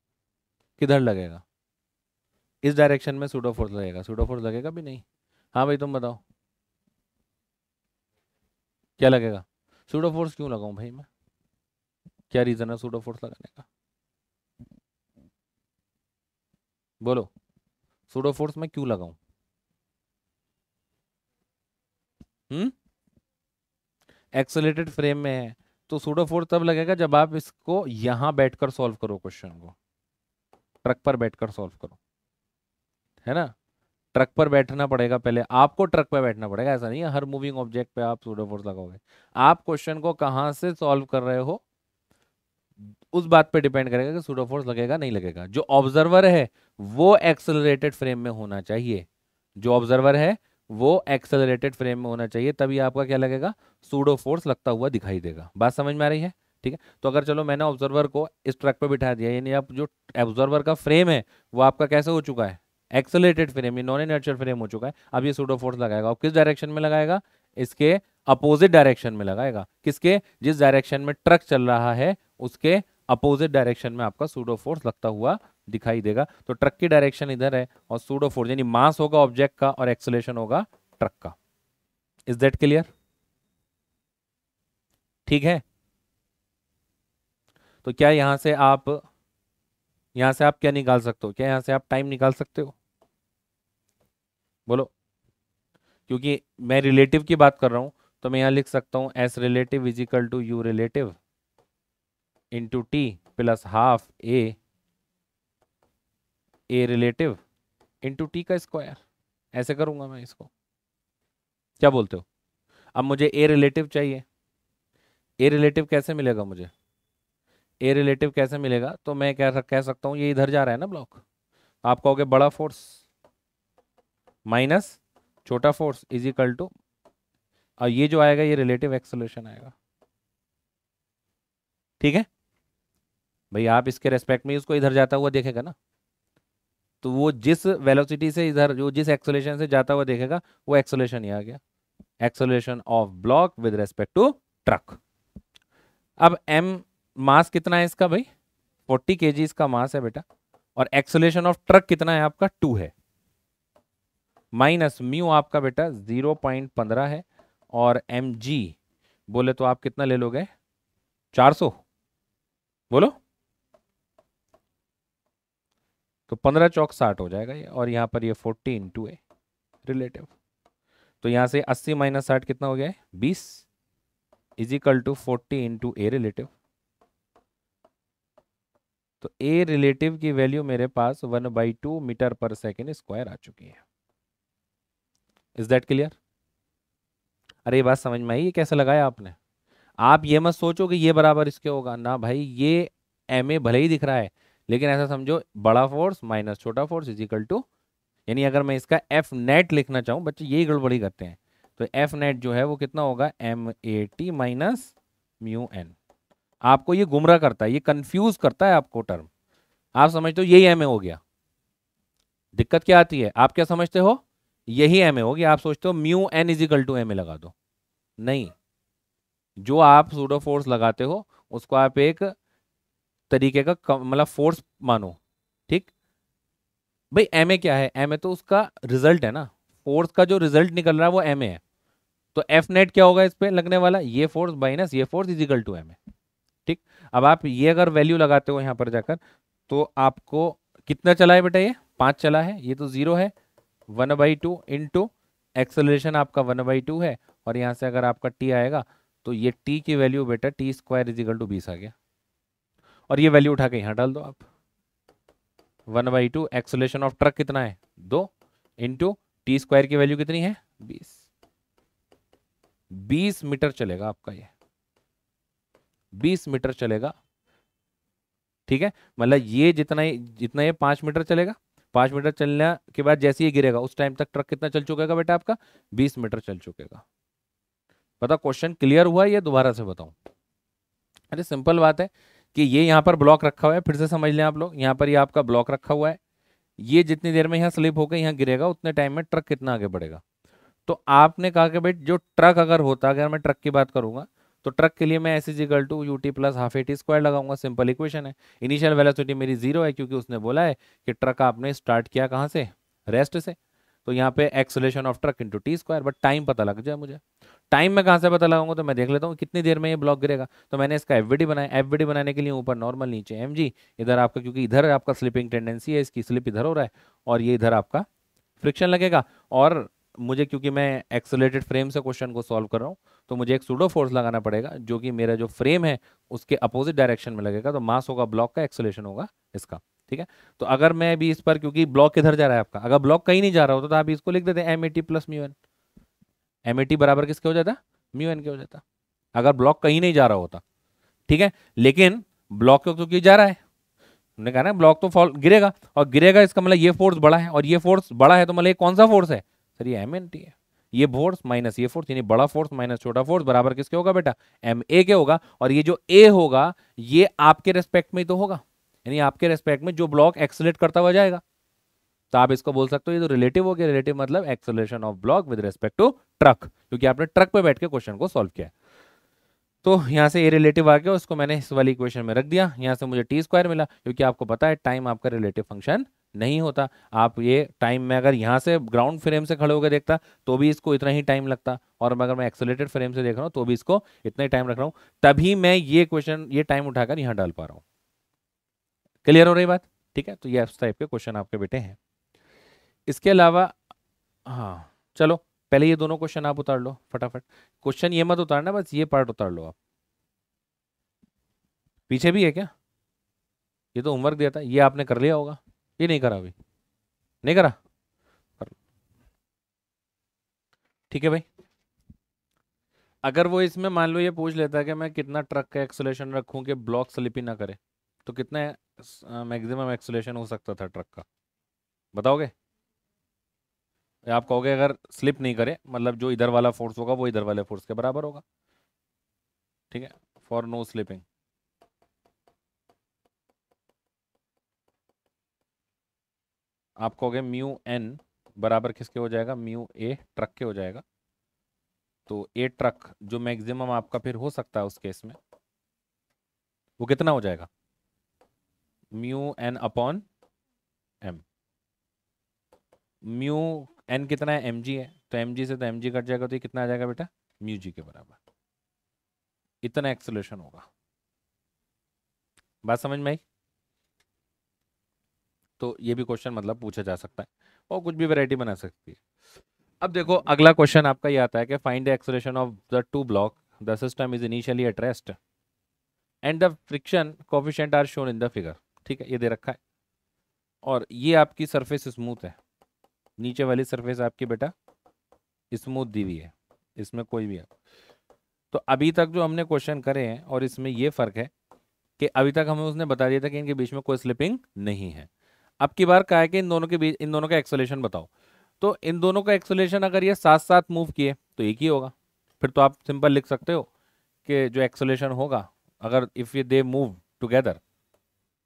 किधर लगेगा। इस डायरेक्शन में सूडो फोर्स लगेगा, सूडो फोर्स लगेगा भी नहीं। हाँ भाई तुम बताओ क्या लगेगा। सूडो फोर्स क्यों लगाऊं भाई मैं, क्या रीजन है सूडो फोर्स लगाने का, बोलो। सूडो फोर्स मैं क्यों लगाऊं। हम्म एक्सेलेटेड फ्रेम में है, तो सूडो फोर्स तब लगेगा जब आप इसको यहां बैठकर सॉल्व करो, क्वेश्चन को ट्रक पर बैठकर सॉल्व करो, है ना। ट्रक पर बैठना पड़ेगा, पहले आपको ट्रक पर बैठना पड़ेगा, ऐसा नहीं है हर मूविंग ऑब्जेक्ट पे आप सूडो फोर्स लगाओगे। आप क्वेश्चन को कहां से सॉल्व कर रहे हो उस बात पे डिपेंड करेगा कि सूडो फोर्स लगेगा नहीं लगेगा। जो ऑब्जर्वर है वो एक्सेलरेटेड फ्रेम में होना चाहिए, जो ऑब्जर्वर है वो एक्सेलरेटेड फ्रेम में होना चाहिए, तभी आपका क्या लगेगा, सूडो फोर्स लगता हुआ दिखाई देगा। बात समझ में आ रही है। ठीक है, तो अगर चलो मैंने ऑब्जर्वर को इस ट्रक पे बिठा दिया, यानी आप जो ऑब्जर्वर का फ्रेम है वो आपका कैसे हो चुका है, एक्सेलरेटेड फ्रेम, ये नॉन इनर्शियल फ्रेम हो चुका है। अब ये सूडो फोर्स लगाएगा, और किस डायरेक्शन में लगाएगा, इसके अपोजिट डायरेक्शन में लगाएगा। किसके, जिस डायरेक्शन में ट्रक चल रहा है उसके अपोजिट डायरेक्शन में आपका सूडो फोर्स लगता हुआ दिखाई देगा। तो ट्रक की डायरेक्शन इधर है, और सूडो फोर्स यानी मास होगा ऑब्जेक्ट का और एक्सेलेरेशन होगा ट्रक का। Is that clear. ठीक है, तो क्या यहां से आप क्या निकाल सकते हो, क्या यहां से आप टाइम निकाल सकते हो, बोलो। क्योंकि मैं रिलेटिव की बात कर रहा हूं, तो मैं यहां लिख सकता हूं S relative is equal to U relative into T plus half A relative into T का स्क्वायर। ऐसे करूंगा मैं इसको, क्या बोलते हो। अब मुझे ए रिलेटिव चाहिए, ए रिलेटिव कैसे मिलेगा मुझे, ए रिलेटिव कैसे मिलेगा, तो मैं कह सकता हूँ ये इधर जा रहा है ना ब्लॉक, आप कहोगे बड़ा फोर्स माइनस छोटा फोर्स इज इक्वल टू, और ये जो आएगा ये रिलेटिव एक्सेलरेशन आएगा। ठीक है भाई, आप इसके रेस्पेक्ट में उसको इधर जाता हुआ देखेगा ना, तो वो जिस वेलोसिटी से इधर, जो जिस एक्सेलरेशन से जाता हुआ देखेगा वो एक्सेलरेशन ही आ गया, acceleration of block with respect to truck. अब एम मास कितना है इसका भाई, 40 kg इसका मास है बेटा, और एक्सेलरेशन ऑफ ट्रक कितना है आपका 2 है, माइनस म्यू आपका बेटा 0.15 है, और एम जी बोले तो आप कितना ले लोगे, 400, बोलो। तो 15 चौक 60 हो जाएगा ये, और यहाँ पर ये 40 इंटू ए रिलेटिव, तो यहाँ से 80 माइनस 60 कितना हो गया है 20 is equal to 40 into A relative. तो ए रिलेटिव की वैल्यू मेरे पास 1/2 मीटर पर सेकेंड स्क्वायर आ चुकी है। Is that clear. अरे ये बात समझ में आई, ये कैसे लगाया आपने। आप ये मत सोचो कि ये बराबर इसके होगा ना भाई, ये एम ए भले ही दिख रहा है, लेकिन ऐसा समझो बड़ा फोर्स माइनस छोटा फोर्स इज इक्वल टू, यानी अगर मैं इसका एफ नेट लिखना चाहूँ, बच्चे यही गड़बड़ी करते हैं, तो एफ नेट जो है वो कितना होगा, M A T minus mu N. आपको ये गुमराह करता है, ये कंफ्यूज करता है आपको टर्म, आप समझते हो यही एम ए हो गया। दिक्कत क्या आती है, आप क्या समझते हो यही एम ए होगी, आप सोचते हो mu N is equal to M A लगा दो। नहीं, जो आप सूडो फोर्स लगाते हो उसको आप एक तरीके का मतलब फोर्स मानो। ठीक भाई, एम ए क्या है, एम ए तो उसका रिजल्ट है ना, फोर्स का जो रिजल्ट निकल रहा है वो एम ए है। तो एफ नेट क्या होगा इस पे लगने वाला, ये फोर्स माइनस ये force is equal to M A. ठीक, अब आप ये अगर वैल्यू लगाते हो यहाँ पर जाकर, तो आपको कितना चला है बेटा, ये 5 चला है, ये तो 0 है, 1/2 इंटू एक्सेलरेशन आपका 1/2 है, और यहाँ से अगर आपका टी आएगा तो ये टी की वैल्यू बेटा T square is equal to 20 आ गया, और ये वैल्यू उठा के यहाँ डाल दो आप। 1/2 एक्सेलरेशन ऑफ ट्रक कितना है 2 इंटू टी स्क्वायर की वैल्यू कितनी है 20, 20 मीटर चलेगा आपका ये, 20 मीटर चलेगा। ठीक है, मतलब ये जितना ये 5 मीटर चलेगा, 5 मीटर चलने के बाद जैसे ही गिरेगा उस टाइम तक ट्रक कितना चल चुकेगा बेटा आपका, 20 मीटर चल चुकेगा। पता क्वेश्चन क्लियर हुआ या दोबारा से बताऊं। अरे सिंपल बात है कि ये यहाँ पर ब्लॉक रखा हुआ है, फिर से समझ लें आप लोग, यहाँ पर ये आपका ब्लॉक रखा हुआ है, ये जितनी देर में यहाँ स्लिप होकर यहाँ गिरेगा उतने टाइम में ट्रक कितना आगे बढ़ेगा। तो आपने कहा कि भाई जो ट्रक अगर होता, अगर मैं ट्रक की बात करूंगा तो ट्रक के लिए मैं S is equal to U T plus half A T square लगाऊंगा। सिंपल इक्वेशन है। इनिशियल वेलोसिटी मेरी जीरो है क्योंकि उसने बोला है कि ट्रक आपने स्टार्ट किया कहाँ से, रेस्ट से। तो यहाँ पे acceleration of truck into T square, but time पता लग जाए मुझे। टाइम में कहाँ से पता लगाऊंगा, तो मैं देख लेता हूँ कितनी देर में ये ब्लॉक गिरेगा। तो मैंने इसका एफवीडी बनाया, एफवीडी बनाने के लिए ऊपर नॉर्मल नीचे एमजी, इधर आपका क्योंकि इधर आपका स्लिपिंग टेंडेंसी है, इसकी स्लिप इधर हो रहा है, और ये इधर आपका फ्रिक्शन लगेगा। और मुझे क्योंकि मैं एक्सेलरेटेड फ्रेम से क्वेश्चन को सॉल्व कर रहा हूँ तो मुझे एक सूडो फोर्स लगाना पड़ेगा जो कि मेरा जो फ्रेम है उसके अपोजिट डायरेक्शन में लगेगा। तो मास होगा ब्लॉक का, एक्सेलरेशन होगा इसका। ठीक है। तो अगर मैं भी इस पर, क्योंकि ब्लॉक किधर जा रहा है आपका, अगर ब्लॉक कहीं नहीं जा रहा होता तो आप इसको लिख देते M A T plus mu N. M A T बराबर किसके हो जाता, म्यू एन के हो जाता, अगर ब्लॉक कहीं नहीं जा रहा होता। ठीक है। लेकिन ब्लॉक क्योंकि जा रहा है, हमने कहा ना ब्लॉक तो फॉल गिरेगा, और गिरेगा इसका मतलब ये फोर्स बड़ा है, और ये फोर्स बड़ा है तो मतलब ये कौन सा फोर्स है सर, ये एम एन टी है। ये फोर्स माइनस ये फोर्स, यानी बड़ा फोर्स माइनस छोटा फोर्स बराबर किसके होगा बेटा, एम ए के होगा। और ये जो ए होगा ये आपके रेस्पेक्ट में ही तो होगा, यानी आपके रेस्पेक्ट में जो ब्लॉक एक्सेलरेट करता हुआ जाएगा। तो आप इसको बोल सकते हो ये तो रिलेटिव हो गया। रिलेटिव मतलब acceleration of block with respect to truck, क्योंकि आपने ट्रक पे बैठ के क्वेश्चन को सॉल्व किया है। तो यहाँ से ये रिलेटिव आ गया, उसको मैंने इस वाली इक्वेशन में रख दिया। यहाँ से मुझे टी स्क्वायर मिला, क्योंकि आपको पता है टाइम आपका रिलेटिव फंक्शन नहीं होता। आप ये टाइम में अगर यहाँ से ग्राउंड फ्रेम से खड़े होकर देखता तो भी इसको इतना ही टाइम लगता, और अगर मैं एक्सेलरेटेड फ्रेम से देख रहा हूँ तो भी इसको इतना ही टाइम रख रहा हूँ, तभी मैं ये क्वेश्चन ये टाइम उठाकर यहाँ डाल पा रहा हूँ। क्लियर हो रही बात। ठीक है। तो ये इस टाइप के क्वेश्चन आपके बेटे हैं। इसके अलावा हाँ चलो, पहले ये दोनों क्वेश्चन आप उतार लो फटाफट। क्वेश्चन ये मत उतारना, बस ये पार्ट उतार लो आप। पीछे भी है क्या, ये तो होमवर्क दिया था, ये आपने कर लिया होगा, ये नहीं करा अभी, नहीं करा, कर। ठीक है भाई। अगर वो इसमें मान लो ये पूछ लेता है कि मैं कितना ट्रक का एक्सेलरेशन रखूं कि ब्लॉक स्लिप ही ना करे, तो कितना मैक्सिमम एक्सेलरेशन हो सकता था ट्रक का, बताओगे? या आप कहोगे अगर स्लिप नहीं करे मतलब जो इधर वाला फोर्स होगा वो इधर वाले फोर्स के बराबर होगा। ठीक है। फॉर नो स्लिपिंग आप कहोगे म्यू एन बराबर किसके हो जाएगा, म्यू ए ट्रक के हो जाएगा। तो ए ट्रक जो मैक्सिमम आपका फिर हो सकता है उस केस में वो कितना हो जाएगा, mu N upon M. Mu N कितना है, एम जी है, तो एम जी से तो एम जी कट जाएगा, तो ये कितना आ जाएगा बेटा, म्यू जी के बराबर। इतना एक्सेलरेशन होगा। बात समझ में आई। तो ये भी क्वेश्चन मतलब पूछा जा सकता है, और कुछ भी वैरायटी बना सकती है। अब देखो अगला क्वेश्चन आपका ये आता है कि find the acceleration of the two block, the system is initially at rest and the friction coefficient are shown in the figure. ठीक है, ये दे रखा है, और ये आपकी सरफेस स्मूथ है, नीचे वाली सरफेस आपकी बेटा स्मूथ दी हुई है, इसमें कोई भी है। तो अभी तक जो हमने क्वेश्चन करे हैं और इसमें ये फर्क है कि अभी तक हमें उसने बता दिया था कि इनके बीच में कोई स्लिपिंग नहीं है। अब की बार कहा है कि इन दोनों के बीच, इन दोनों का एक्सेलरेशन बताओ। तो इन दोनों का एक्सेलरेशन अगर ये साथ साथ मूव किए तो एक ही होगा। फिर तो आप सिंपल लिख सकते हो कि जो एक्सेलरेशन होगा अगर इफ ये दे मूव टुगेदर,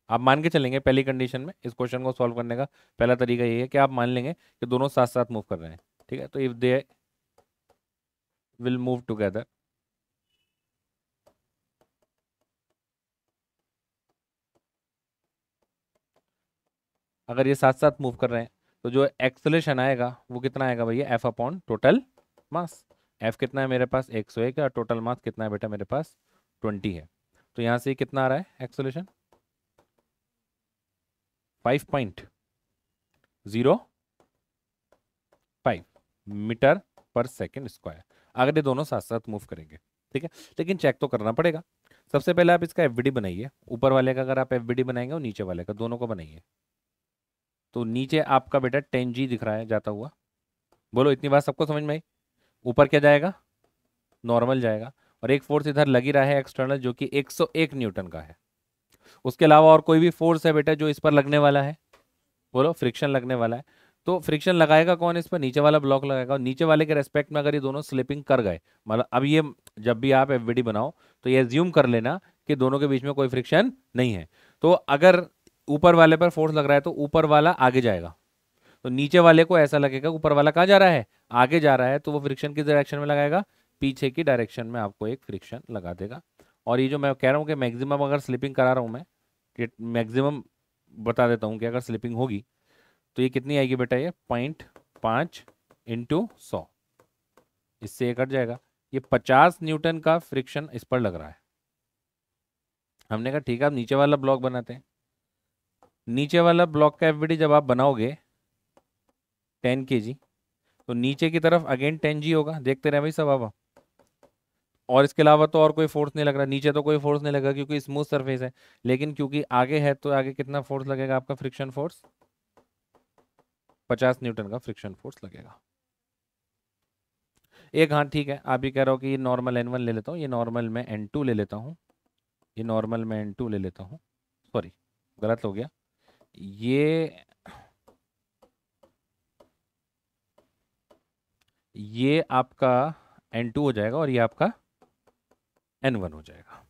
आप मान के चलेंगे पहली कंडीशन में, इस क्वेश्चन को सॉल्व करने का पहला तरीका ये है कि आप मान लेंगे कि दोनों साथ साथ मूव कर रहे हैं। ठीक है। तो if they will move together, अगर ये साथ साथ मूव कर रहे हैं तो जो एक्सेलरेशन आएगा वो कितना आएगा भैया, F upon total mass. F कितना है मेरे पास 101 है, और टोटल मास कितना है बेटा मेरे पास 20 है। तो यहाँ से कितना आ रहा है एक्सेलरेशन, 5.05 मीटर पर सेकेंड स्क्वायर, अगर ये दोनों साथ साथ मूव करेंगे। ठीक है। लेकिन चेक तो करना पड़ेगा। सबसे पहले आप इसका एफवीडी बनाइए, ऊपर वाले का अगर आप एफवीडी बनाएंगे और नीचे वाले का, दोनों को बनाइए। तो नीचे आपका बेटा 10G दिख रहा है जाता हुआ, बोलो इतनी बात सबको समझ में आई। ऊपर क्या जाएगा, नॉर्मल जाएगा, और एक फोर्स इधर लगी रहा है एक्सटर्नल जो कि 101 न्यूटन का है। उसके अलावा और कोई भी फोर्स है बेटा जो इस पर लगने वाला है, बोलो फ्रिक्शन लगने वाला है। तो फ्रिक्शन लगाएगा कौन इस पर, नीचे वाला ब्लॉक लगाएगा, और नीचे वाले के रेस्पेक्ट में अगर ये दोनों स्लिपिंग कर गए, मतलब अब ये जब भी आप एफवीडी बनाओ तो ये एज्यूम कर लेना कि दोनों के बीच में कोई फ्रिक्शन नहीं है। तो अगर ऊपर वाले पर फोर्स लग रहा है तो ऊपर वाला आगे जाएगा, तो नीचे वाले को ऐसा लगेगा ऊपर वाला कहाँ जा रहा है, आगे जा रहा है, तो वो फ्रिक्शन किस डायरेक्शन में लगाएगा, पीछे की डायरेक्शन में आपको एक फ्रिक्शन लगा देगा। और ये जो मैं कह रहा हूँ कि मैक्सिमम अगर स्लिपिंग करा रहा हूँ मैं, कि मैक्सिमम बता देता हूँ कि अगर स्लिपिंग होगी तो ये कितनी आएगी बेटा, ये 0.5 इंटू 100, इससे ये कट जाएगा। ये 50 न्यूटन का फ्रिक्शन इस पर लग रहा है। हमने कहा ठीक है, अब नीचे वाला ब्लॉक बनाते हैं। नीचे वाला ब्लॉक का एफबीडी जब आप बनाओगे 10 kg, तो नीचे की तरफ अगेन 10 g होगा, देखते रहे भाई सब आप। और इसके अलावा तो और कोई फोर्स नहीं लग रहा, नीचे तो कोई फोर्स नहीं लगा क्योंकि स्मूथ सरफेस है, लेकिन क्योंकि आगे है तो आगे कितना फोर्स लगेगा आपका, फ्रिक्शन फोर्स 50 न्यूटन का फ्रिक्शन फोर्स लगेगा। एक हाँ ठीक है, आप ही कह रहे हो कि ये नॉर्मल N1 ले लेता हूँ, ये नॉर्मल मैं N2 ले लेता हूँ, ये नॉर्मल मैं N2 ले लेता हूँ, सॉरी गलत हो गया, ये आपका N2 हो जाएगा और ये आपका N1 हो जाएगा।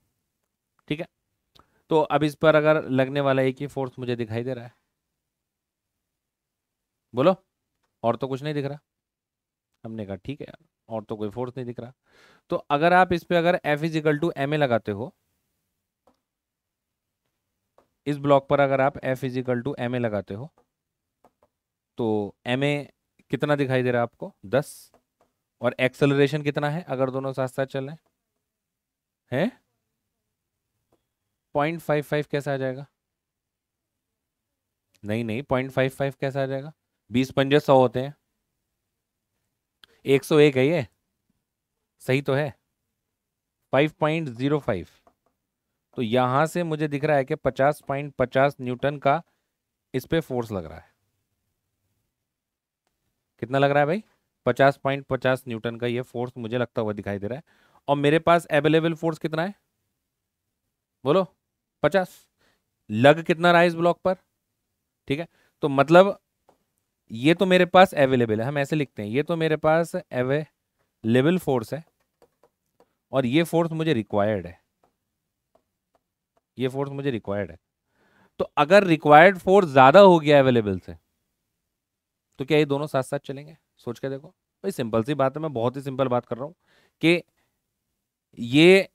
ठीक है, तो अब इस पर अगर लगने वाला एक ही फोर्स मुझे दिखाई दे रहा है, बोलो, और तो कुछ नहीं दिख रहा। हमने कहा ठीक है यार, और तो कोई फोर्स नहीं दिख रहा। तो अगर आप इस पे अगर F is equal to M A लगाते हो, इस ब्लॉक पर अगर आप F is equal to M A लगाते हो, तो एम ए कितना दिखाई दे रहा है आपको, 10, और एक्सेलरेशन कितना है अगर दोनों साथ साथ चल रहे हैं, 0.55 कैसा आ जाएगा, नहीं नहीं 0.55 कैसा आ जाएगा, 20 पंजे 100 होते हैं, 101 है ये, सही तो है, 5.05। तो यहां से मुझे दिख रहा है कि 50.50 न्यूटन का इस पे फोर्स लग रहा है। कितना लग रहा है भाई, 50.50 न्यूटन का ये फोर्स मुझे लगता हुआ दिखाई दे रहा है। और मेरे पास अवेलेबल फोर्स कितना है, बोलो, 50। लग कितना रहा है इस ब्लॉक पर, ठीक है, तो मतलब ये तो मेरे पास अवेलेबल है, हम ऐसे लिखते हैं, ये तो मेरे पास अवेलेबल फोर्स है और ये फोर्स मुझे रिक्वायर्ड है, ये फोर्स मुझे रिक्वायर्ड है। तो अगर रिक्वायर्ड फोर्स ज्यादा हो गया अवेलेबल से, तो क्या ये दोनों साथ साथ चलेंगे, सोच के देखो भाई, सिंपल सी बात है, मैं बहुत ही सिंपल बात कर रहा हूं कि ये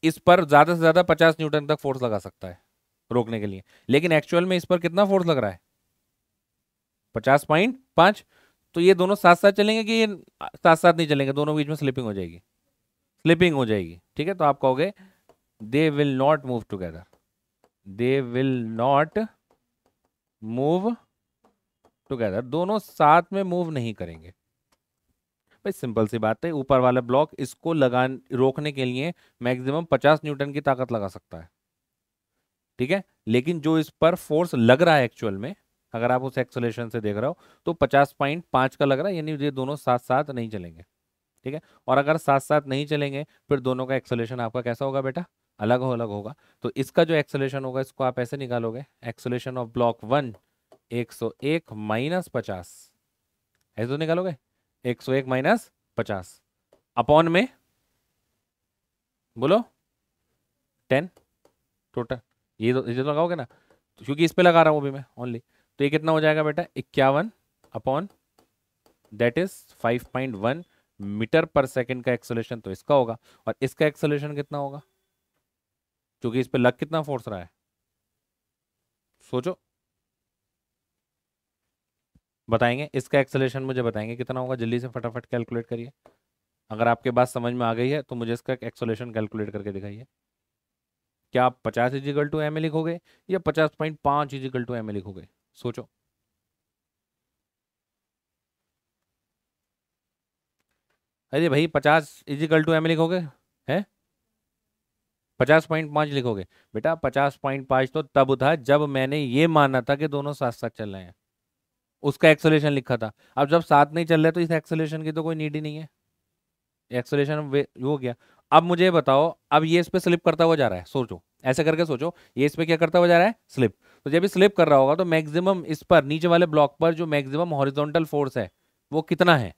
इस पर ज्यादा से ज्यादा 50 न्यूटन तक फोर्स लगा सकता है रोकने के लिए, लेकिन एक्चुअल में इस पर कितना फोर्स लग रहा है, 50.5। तो ये दोनों साथ साथ चलेंगे कि ये साथ साथ नहीं चलेंगे, दोनों बीच में स्लिपिंग हो जाएगी, स्लिपिंग हो जाएगी। ठीक है, तो आप कहोगे they will not move together, they will not move together, दोनों साथ में मूव नहीं करेंगे। भाई सिंपल सी बात है, ऊपर वाला ब्लॉक इसको लगा रोकने के लिए मैक्सिमम 50 न्यूटन की ताकत लगा सकता है, ठीक है, लेकिन जो इस पर फोर्स लग रहा है एक्चुअल में, अगर आप उस एक्सेलरेशन से देख रहे हो तो 50.5 का लग रहा है, यानी ये दोनों साथ साथ नहीं चलेंगे। ठीक है, और अगर साथ साथ नहीं चलेंगे फिर दोनों का एक्सेलरेशन आपका कैसा होगा बेटा, अलग होगा। तो इसका जो एक्सेलरेशन होगा इसको आप ऐसे निकालोगे, एक्सेलरेशन ऑफ ब्लॉक 1 101 माइनस 50, ऐसे तो निकालोगे, 101 माइनस 50 अपॉन में, बोलो 10 टोटल, ये तो लगाओगे ना, तो क्योंकि इस पे लगा रहा हूँ अभी मैं ओनली, तो ये कितना हो जाएगा बेटा, 51 अपॉन दैट इज 5.1 मीटर पर सेकंड का एक्सेलरेशन तो इसका होगा, और इसका एक्सेलरेशन कितना होगा, क्योंकि इस पे लग कितना फोर्स रहा है, सोचो, बताएंगे इसका एक्सेलरेशन, मुझे बताएंगे कितना होगा, जल्दी से फटाफट कैलकुलेट करिए। अगर आपके बात समझ में आ गई है तो मुझे इसका एक्सेलरेशन कैलकुलेट करके दिखाइए। क्या आप 50 इजिकल टू एम ए लिखोगे या 50.5 इजिकल टू एम ए लिखोगे, सोचो। अरे भाई 50 इजिकल टू एम ए लिखोगे, है 50.5 लिखोगे, बेटा 50.5 तो तब था जब मैंने ये माना था कि दोनों साथ साथ चल रहे हैं, उसका एक्सेलरेशन लिखा था। अब जब साथ नहीं चल रहे तो इस एक्सेलरेशन की तो कोई नीड ही नहीं है, एक्सेलरेशन हो गया। अब मुझे बताओ, अब ये इस पे स्लिप करता हुआ जा रहा है, सोचो ऐसे करके सोचो, ये इस पे क्या करता हुआ जा रहा है, स्लिप। तो जब ये स्लिप कर रहा होगा तो मैक्सिमम इस पर नीचे वाले ब्लॉक पर जो मैक्सिमम हॉरिजॉन्टल फोर्स है वो कितना है,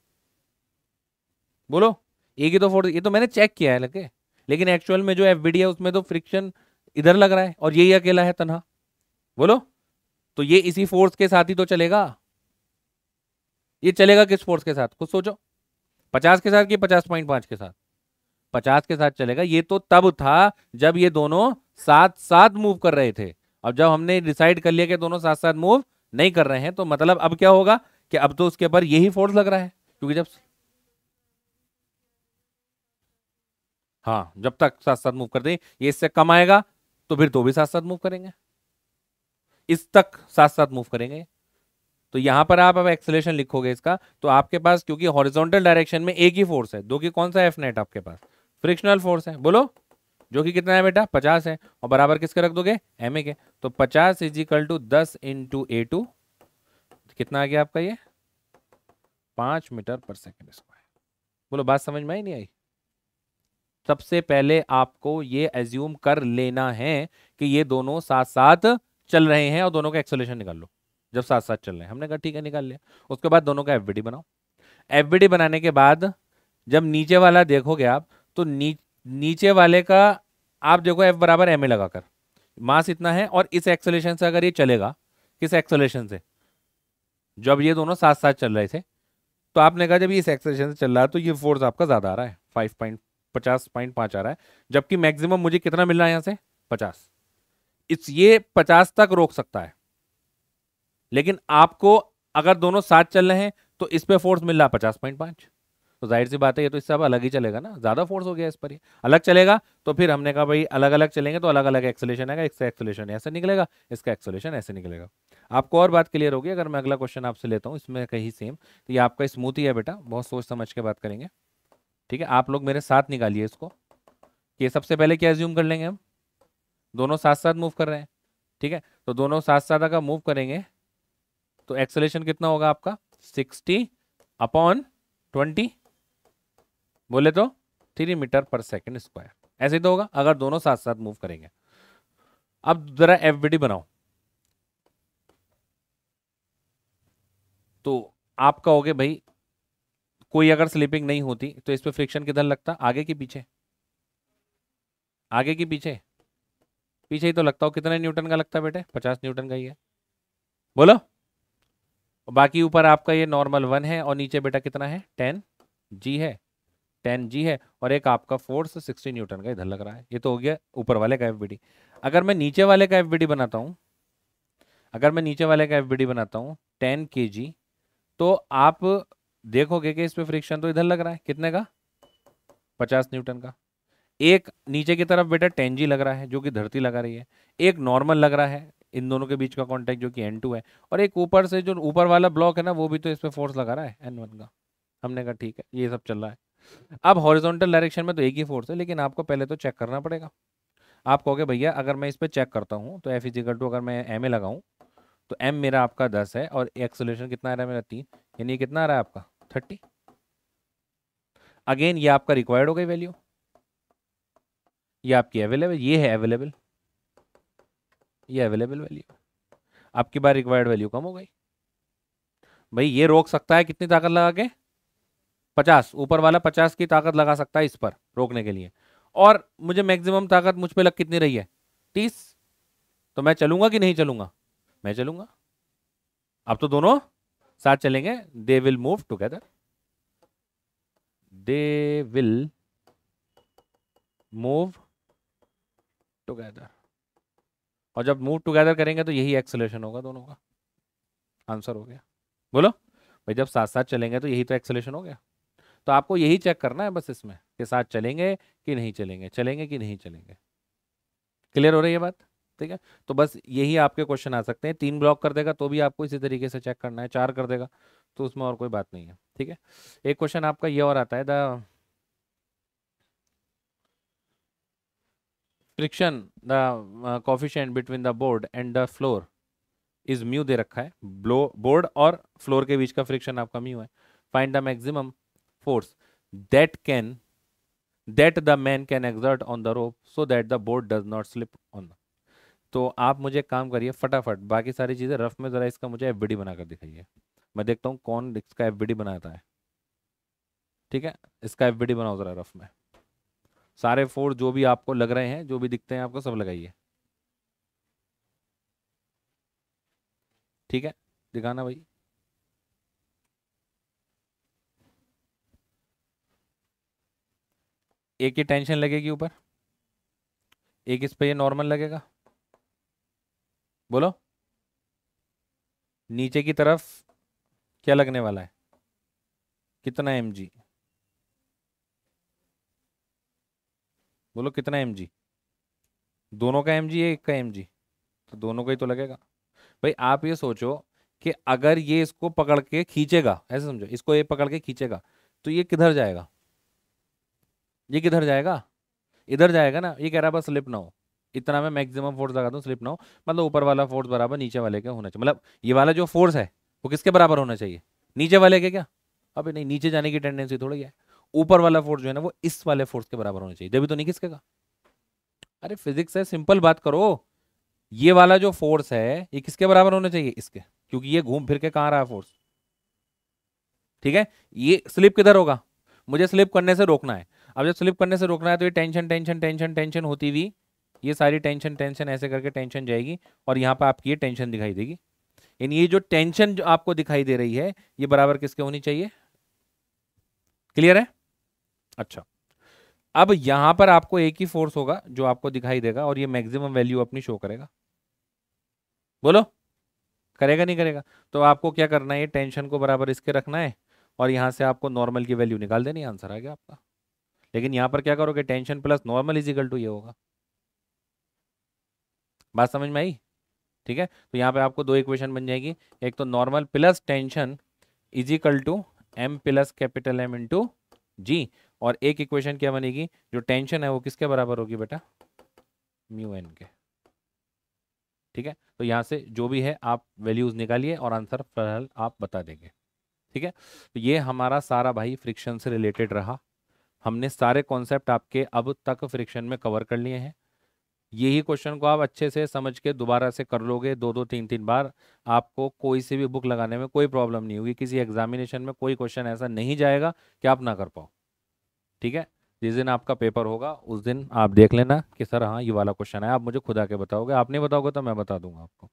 बोलो, एक ही तो फोर्स, ये तो मैंने चेक किया है लगे, लेकिन एक्चुअल में जो एफबीडी है उसमें तो फ्रिक्शन इधर लग रहा है और यही अकेला है तन्हा। बोलो, तो ये इसी फोर्स के साथ ही तो चलेगा। ये चलेगा किस फोर्स के साथ, खुद सोचो। 50 के साथ कि 50.5 के साथ? 50 के साथ चलेगा। ये तो तब था जब ये दोनों साथ साथ मूव कर रहे थे। अब जब हमने डिसाइड कर लिया कि दोनों साथ साथ मूव नहीं कर रहे हैं, तो मतलब अब क्या होगा कि अब तो उसके ऊपर यही फोर्स लग रहा है, क्योंकि जब, हाँ, जब तक साथ साथ मूव करते हैं, ये इससे कम आएगा तो फिर तो भी साथ साथ मूव करेंगे, इस तक साथ साथ मूव करेंगे। तो यहां पर आप अब एक्सेलेरेशन लिखोगे इसका, तो आपके पास क्योंकि हॉरिजॉन्टल डायरेक्शन में एक ही फोर्स है, जो कि कौन सा एफ नेट आपके पास फ्रिक्शनल फोर्स है, बोलो, जो कि कितना है बेटा 50 है, और बराबर किसके रख दोगे, एम ए के। तो 50 is equal to 10 into A two, कितना आ गया आपका ये 5 मीटर पर सेकेंड स्क्वायर। बोलो, बात समझ में आई नहीं आई? सबसे पहले आपको ये एज्यूम कर लेना है कि ये दोनों साथ साथ चल रहे हैं और दोनों का एक्सेलरेशन निकाल लो। जब साथ साथ चल रहे हैं, हमने कहा ठीक है निकाल लिया। उसके बाद दोनों का एफबीडी बनाओ। एफबीडी बनाने के बाद जब नीचे वाला देखोगे आप, तो नीचे वाले का आप देखो एफ बराबर एम ए लगाकर, मास इतना है, और इस एक्सेलरेशन से अगर ये चलेगा, किस एक्सेलरेशन से, जब ये दोनों साथ साथ चल रहे थे, तो आपने कहा जब ये इस एक्सेलरेशन से चल रहा है तो ये फोर्स आपका ज्यादा आ रहा है, 5.50.5 आ रहा है, जबकि मैक्सिमम मुझे कितना मिल रहा है यहाँ से 50। इस ये 50 तक रोक सकता है, लेकिन आपको अगर दोनों साथ चल रहे हैं तो इस पे फोर्स मिल रहा है 50.5। तो जाहिर सी बात है ये तो इससे अब अलग ही चलेगा ना, ज्यादा फोर्स हो गया इस पर, ये अलग चलेगा। तो फिर हमने कहा भाई अलग अलग चलेंगे तो अलग अलग एक्सेलेरेशन आएगा, इसका एक्सेलेरेशन ऐसे निकलेगा, इसका एक्सेलेरेशन ऐसे निकलेगा। आपको और बात क्लियर होगी अगर मैं अगला क्वेश्चन आपसे लेता हूँ, इसमें कहीं सेम। तो ये आपका स्मूथ ही है बेटा, बहुत सोच समझ के बात करेंगे, ठीक है। आप लोग मेरे साथ निकालिए इसको, कि सबसे पहले क्या एज्यूम कर लेंगे हम, दोनों साथ साथ मूव कर रहे हैं, ठीक है। तो दोनों साथ साथ अगर मूव करेंगे तो एक्सेलेरेशन कितना होगा आपका 60/20, बोले तो 3 मीटर पर सेकेंड स्क्वायर। ऐसे ही तो होगा अगर दोनों साथ साथ मूव करेंगे। अब जरा एफबीडी बनाओ। तो आप कहोगे भाई कोई अगर स्लिपिंग नहीं होती तो इस पे फ्रिक्शन किधर लगता, आगे कि पीछे, आगे कि पीछे, पीछे ही तो लगता हो। कितने न्यूटन का लगता है बेटे, 50 न्यूटन का ही है, बोलो। और बाकी ऊपर आपका ये नॉर्मल 1 है और नीचे बेटा कितना है 10 जी है, 10 जी है, और एक आपका फोर्स 60 न्यूटन का इधर लग रहा है। ये तो हो गया ऊपर वाले का एफबीडी। अगर मैं नीचे वाले का एफबीडी बनाता हूँ, अगर मैं नीचे वाले का एफबीडी बनाता हूँ 10 kg, तो आप देखोगे कि इस पे फ्रिक्शन तो इधर लग रहा है कितने का, 50 न्यूटन का। एक नीचे की तरफ बेटा 10 जी लग रहा है जो कि धरती लगा रही है, एक नॉर्मल लग रहा है इन दोनों के बीच का कांटेक्ट जो कि N2 है, और एक ऊपर से जो ऊपर वाला ब्लॉक है ना वो भी तो इस पे फोर्स लगा रहा है N1 का। हमने कहा ठीक है ये सब चल रहा है। अब हॉरिजॉन्टल डायरेक्शन में तो एक ही फोर्स है, लेकिन आपको पहले तो चेक करना पड़ेगा। आप कहोगे भैया अगर मैं इस पे चेक करता हूँ तो एफ इजिकल टू, अगर मैं एम ए लगाऊं तो एम मेरा आपका 10 है और एक्सेलरेशन कितना आ रहा है मेरा 3, यानी ये कितना आ रहा है आपका 30। अगेन ये आपका रिक्वायर्ड हो गई वैल्यू, ये आपकी अवेलेबल, ये है अवेलेबल, ये अवेलेबल वैल्यू। आपकी बार रिक्वायर्ड वैल्यू कम हो गई। भाई ये रोक सकता है कितनी ताकत लगा के, 50, ऊपर वाला 50 की ताकत लगा सकता है इस पर रोकने के लिए, और मुझे मैक्सिमम ताकत मुझ पे लग कितनी रही है 30। तो मैं चलूंगा कि नहीं चलूंगा, मैं चलूंगा। अब तो दोनों साथ चलेंगे, they will move together, they will move together. और जब मूव टुगेदर करेंगे तो यही एक्सेलरेशन होगा दोनों का, आंसर हो गया। बोलो भाई जब साथ साथ चलेंगे तो यही तो एक्सेलरेशन हो गया। तो आपको यही चेक करना है बस इसमें कि साथ चलेंगे कि नहीं चलेंगे, चलेंगे कि नहीं चलेंगे। क्लियर हो रही है बात, ठीक है। तो बस यही आपके क्वेश्चन आ सकते हैं। 3 ब्लॉक कर देगा तो भी आपको इसी तरीके से चेक करना है, 4 कर देगा तो उसमें और कोई बात नहीं है, ठीक है। एक क्वेश्चन आपका ये और आता है, the friction the coefficient between the board and the floor is mu दे रखा है, बोर्ड और फ्लोर के बीच का फ्रिक्शन आपका म्यू है। Find the maximum force that can that the man can exert on the rope so that the board does not slip on. तो आप मुझे एक काम करिए फटाफट, बाकी सारी चीज़ें रफ में ज़रा इसका मुझे एफबीडी बनाकर दिखाइए, मैं देखता हूँ कौन इसका एफबीडी बनाता है, ठीक है। इसका एफबीडी बनाओ ज़रा रफ में। सारे फोर्स जो भी आपको लग रहे हैं, जो भी दिखते हैं आपको, सब लगाइए। ठीक है, दिखाना भाई। एक ही टेंशन लगेगी ऊपर, एक इस पे ये नॉर्मल लगेगा। बोलो, नीचे की तरफ क्या लगने वाला है, कितना एम जी? बोलो कितना एम जी? दोनों का एम जी है, एक का एम जी? तो दोनों का ही तो लगेगा। भाई आप ये सोचो कि अगर ये इसको पकड़ के खींचेगा, ऐसे समझो, इसको ये पकड़ के खींचेगा, तो ये किधर जाएगा? ये किधर जाएगा? इधर जाएगा ना। ये कह रहा है बस स्लिप ना हो, इतना मैं मैक्सिमम फोर्स लगा दूं, स्लिप ना हो। मतलब ऊपर वाला फोर्स बराबर नीचे वाले के होना चाहिए। मतलब ये वाला जो फोर्स है वो किसके बराबर होना चाहिए? नीचे वाले के क्या? अबे नहीं, नीचे जाने की टेंडेंसी थोड़ी है। ऊपर वाला फोर्स जो है ना वो इस वाले फोर्स के बराबर होना चाहिए, देवी तो नहीं खिसकेगा। अरे फिजिक्स है, सिंपल बात करो। ये वाला जो फोर्स है ये किसके बराबर होना चाहिए? इसके, क्योंकि ये घूम फिर के कहाँ रहा है फोर्स। ठीक है, ये स्लिप किधर होगा? मुझे स्लिप करने से रोकना है। अब जब स्लिप करने से रोकना है तो ये टेंशन टेंशन टेंशन टेंशन होती हुई, ये सारी टेंशन टेंशन ऐसे करके टेंशन जाएगी, और यहाँ पे आपकी ये टेंशन दिखाई देगी। इन ये जो टेंशन जो आपको दिखाई दे रही है ये बराबर किसके होनी चाहिए? क्लियर है? अच्छा, अब यहां पर आपको एक ही फोर्स होगा जो आपको दिखाई देगा, और ये मैक्सिमम वैल्यू अपनी शो करेगा। बोलो, करेगा नहीं करेगा? तो आपको क्या करना है, ये टेंशन को बराबर इसके रखना है, और यहां से आपको नॉर्मल की वैल्यू निकाल देनी, आंसर आ गया आपका। लेकिन यहां पर क्या करोगे, tension plus normal is equal to ये होगा। बात समझ में आई? ठीक है, तो यहाँ पे आपको दो इक्वेशन बन जाएगी। एक तो normal plus tension is equal to M plus capital M into G, और एक इक्वेशन क्या बनेगी, जो टेंशन है वो किसके बराबर होगी बेटा? म्यू एन के। ठीक है, तो यहाँ से जो भी है आप वैल्यूज निकालिए और आंसर फिलहाल आप बता देंगे। ठीक है, तो ये हमारा सारा भाई फ्रिक्शन से रिलेटेड रहा। हमने सारे कॉन्सेप्ट आपके अब तक फ्रिक्शन में कवर कर लिए हैं। यही क्वेश्चन को आप अच्छे से समझ के दोबारा से कर लोगे, दो दो तीन तीन बार, आपको कोई सी भी बुक लगाने में कोई प्रॉब्लम नहीं होगी। किसी एग्जामिनेशन में कोई क्वेश्चन ऐसा नहीं जाएगा कि आप ना कर पाओ। ठीक है, जिस दिन आपका पेपर होगा उस दिन आप देख लेना कि सर हाँ ये वाला क्वेश्चन है, आप मुझे खुद आके बताओगे। आप नहीं बताओगे तो मैं बता दूंगा आपको।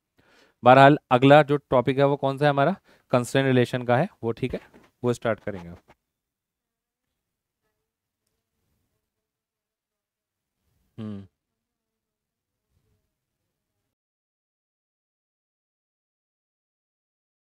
बहरहाल अगला जो टॉपिक है वो कौन सा है हमारा? कंस्ट्रेंट रिलेशन का है वो। ठीक है, वो स्टार्ट करेंगे आप। हम्म।